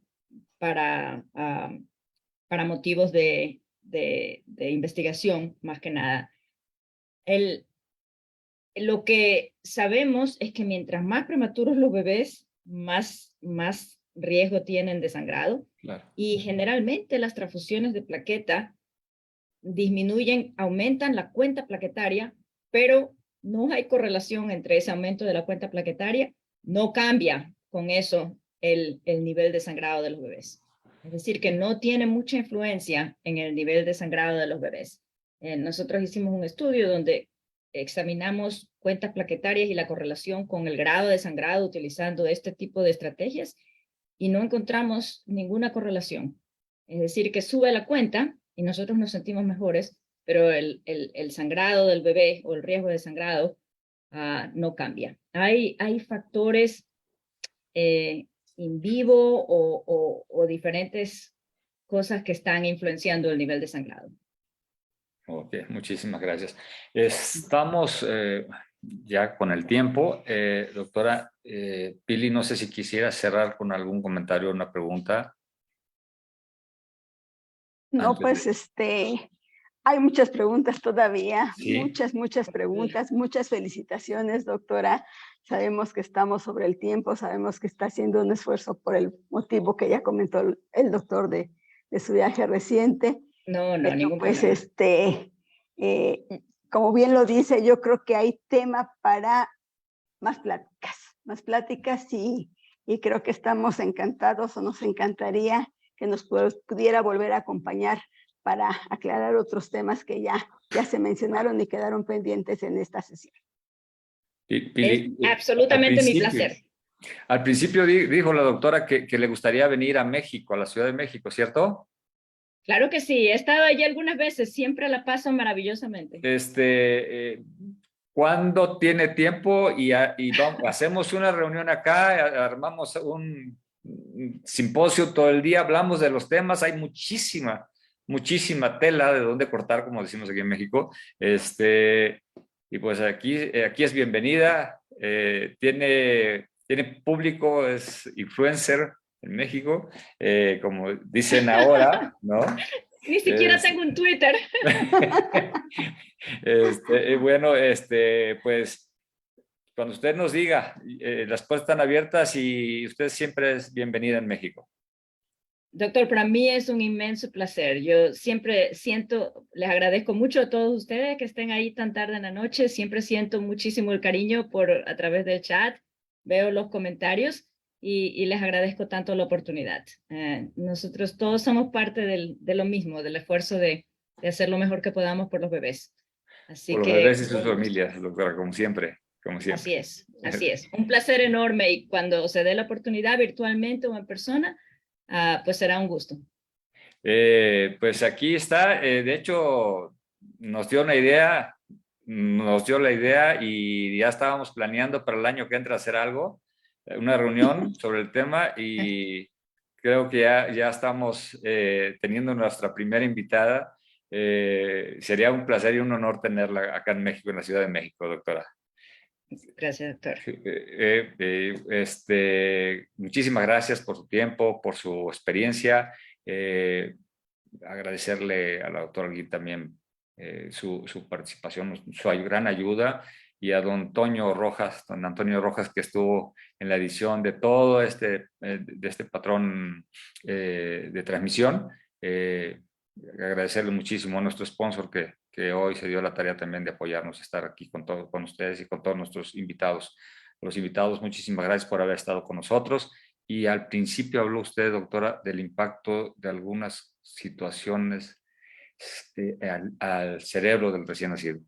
motivos de investigación, más que nada. Lo que sabemos es que mientras más prematuros los bebés, más riesgo tienen de sangrado. Claro. Y generalmente las transfusiones de plaqueta aumentan la cuenta plaquetaria, pero no hay correlación entre ese aumento de la cuenta plaquetaria, no cambia con eso el nivel de sangrado de los bebés. Es decir, que no tiene mucha influencia en el nivel de sangrado de los bebés. Nosotros hicimos un estudio donde examinamos cuentas plaquetarias y la correlación con el grado de sangrado utilizando este tipo de estrategias y no encontramos ninguna correlación. Es decir, que sube la cuenta y nosotros nos sentimos mejores, pero el sangrado del bebé o el riesgo de sangrado no cambia. Hay factores in vivo o diferentes cosas que están influenciando el nivel de sangrado. Ok, muchísimas gracias. Estamos ya con el tiempo. Doctora Pili, no sé si quisiera cerrar con algún comentario o una pregunta. No, pues Hay muchas preguntas todavía, Sí. muchas preguntas, muchas felicitaciones, doctora. Sabemos que estamos sobre el tiempo, sabemos que está haciendo un esfuerzo por el motivo que ya comentó el doctor de su viaje reciente. No, Pero, ningún pues, problema. como bien lo dice, yo creo que hay tema para más pláticas y creo que estamos encantados o nos encantaría que nos pudiera volver a acompañar para aclarar otros temas que ya se mencionaron y quedaron pendientes en esta sesión. Es absolutamente mi placer. Al principio dijo la doctora que le gustaría venir a México, a la Ciudad de México, ¿cierto? Claro que sí, he estado allí algunas veces, siempre la paso maravillosamente. ¿Cuándo tiene tiempo? Y hacemos una reunión acá, armamos un simposio todo el día, hablamos de los temas, hay muchísima tela de dónde cortar, como decimos aquí en México. Y pues aquí es bienvenida, tiene público, es influencer en México, como dicen ahora, ¿no? Ni siquiera tengo un Twitter. Bueno, pues cuando usted nos diga, las puertas están abiertas y usted siempre es bienvenida en México. Doctor, para mí es un inmenso placer. Yo siempre les agradezco mucho a todos ustedes que estén ahí tan tarde en la noche. Siempre siento muchísimo el cariño a través del chat. Veo los comentarios y les agradezco tanto la oportunidad. Nosotros todos somos parte de lo mismo, del esfuerzo de hacer lo mejor que podamos por los bebés. Por los bebés y sus familias, doctora, como siempre. Así es. Un placer enorme y cuando se dé la oportunidad virtualmente o en persona, pues será un gusto. Pues aquí está, de hecho nos dio la idea y ya estábamos planeando para el año que entra hacer algo, una reunión sobre el tema y creo que ya estamos teniendo nuestra primera invitada. Sería un placer y un honor tenerla acá en México, en la Ciudad de México, doctora. Gracias, doctor. Muchísimas gracias por su tiempo, por su experiencia. Agradecerle a la doctora Holguín también su participación, su gran ayuda, y a don Antonio Rojas, que estuvo en la edición de todo de este patrón de transmisión. Agradecerle muchísimo a nuestro sponsor que hoy se dio la tarea también de apoyarnos, estar aquí con ustedes y con todos nuestros invitados. Los invitados, muchísimas gracias por haber estado con nosotros. Y al principio habló usted, doctora, del impacto de algunas situaciones al cerebro del recién nacido.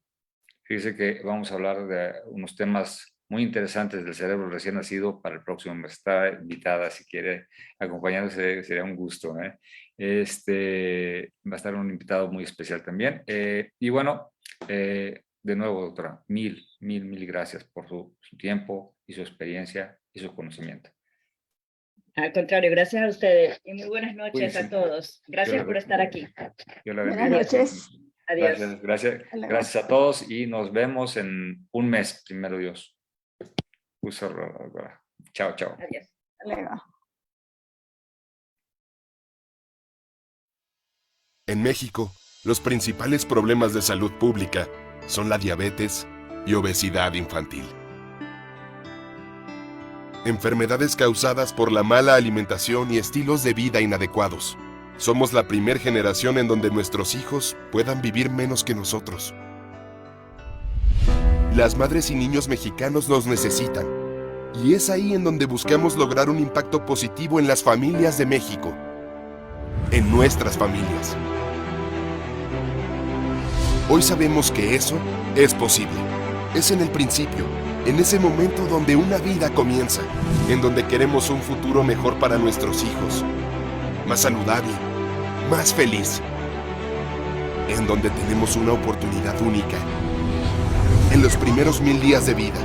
Fíjese que vamos a hablar de unos temas muy interesantes del cerebro recién nacido para el próximo mes. Está invitada, si quiere acompañarnos, sería un gusto, va a estar un invitado muy especial también. Y bueno, de nuevo, doctora, mil gracias por su tiempo y su experiencia y su conocimiento. Al contrario, gracias a ustedes y muy buenas noches a todos. Gracias por estar aquí. Buenas noches. Adiós. Gracias a todos y nos vemos en un mes, primero Dios. Chao. Adiós. En México, los principales problemas de salud pública son la diabetes y obesidad infantil. Enfermedades causadas por la mala alimentación y estilos de vida inadecuados. Somos la primer generación en donde nuestros hijos puedan vivir menos que nosotros. Las madres y niños mexicanos nos necesitan. Y es ahí en donde buscamos lograr un impacto positivo en las familias de México. En nuestras familias. Hoy sabemos que eso es posible. Es en el principio, en ese momento donde una vida comienza, en donde queremos un futuro mejor para nuestros hijos, más saludable, más feliz, en donde tenemos una oportunidad única, en los primeros 1000 días de vida.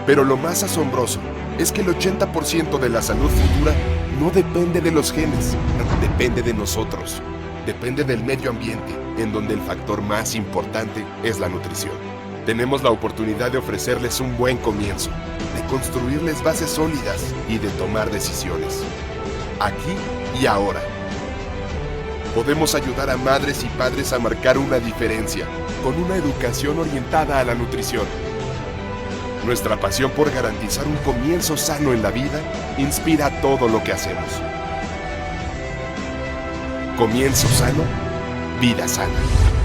Pero lo más asombroso es que el 80% de la salud futura no depende de los genes, depende de nosotros, depende del medio ambiente, en donde el factor más importante es la nutrición. Tenemos la oportunidad de ofrecerles un buen comienzo, de construirles bases sólidas y de tomar decisiones. Aquí y ahora. Podemos ayudar a madres y padres a marcar una diferencia con una educación orientada a la nutrición. Nuestra pasión por garantizar un comienzo sano en la vida inspira todo lo que hacemos. Comienzo sano, vida sana.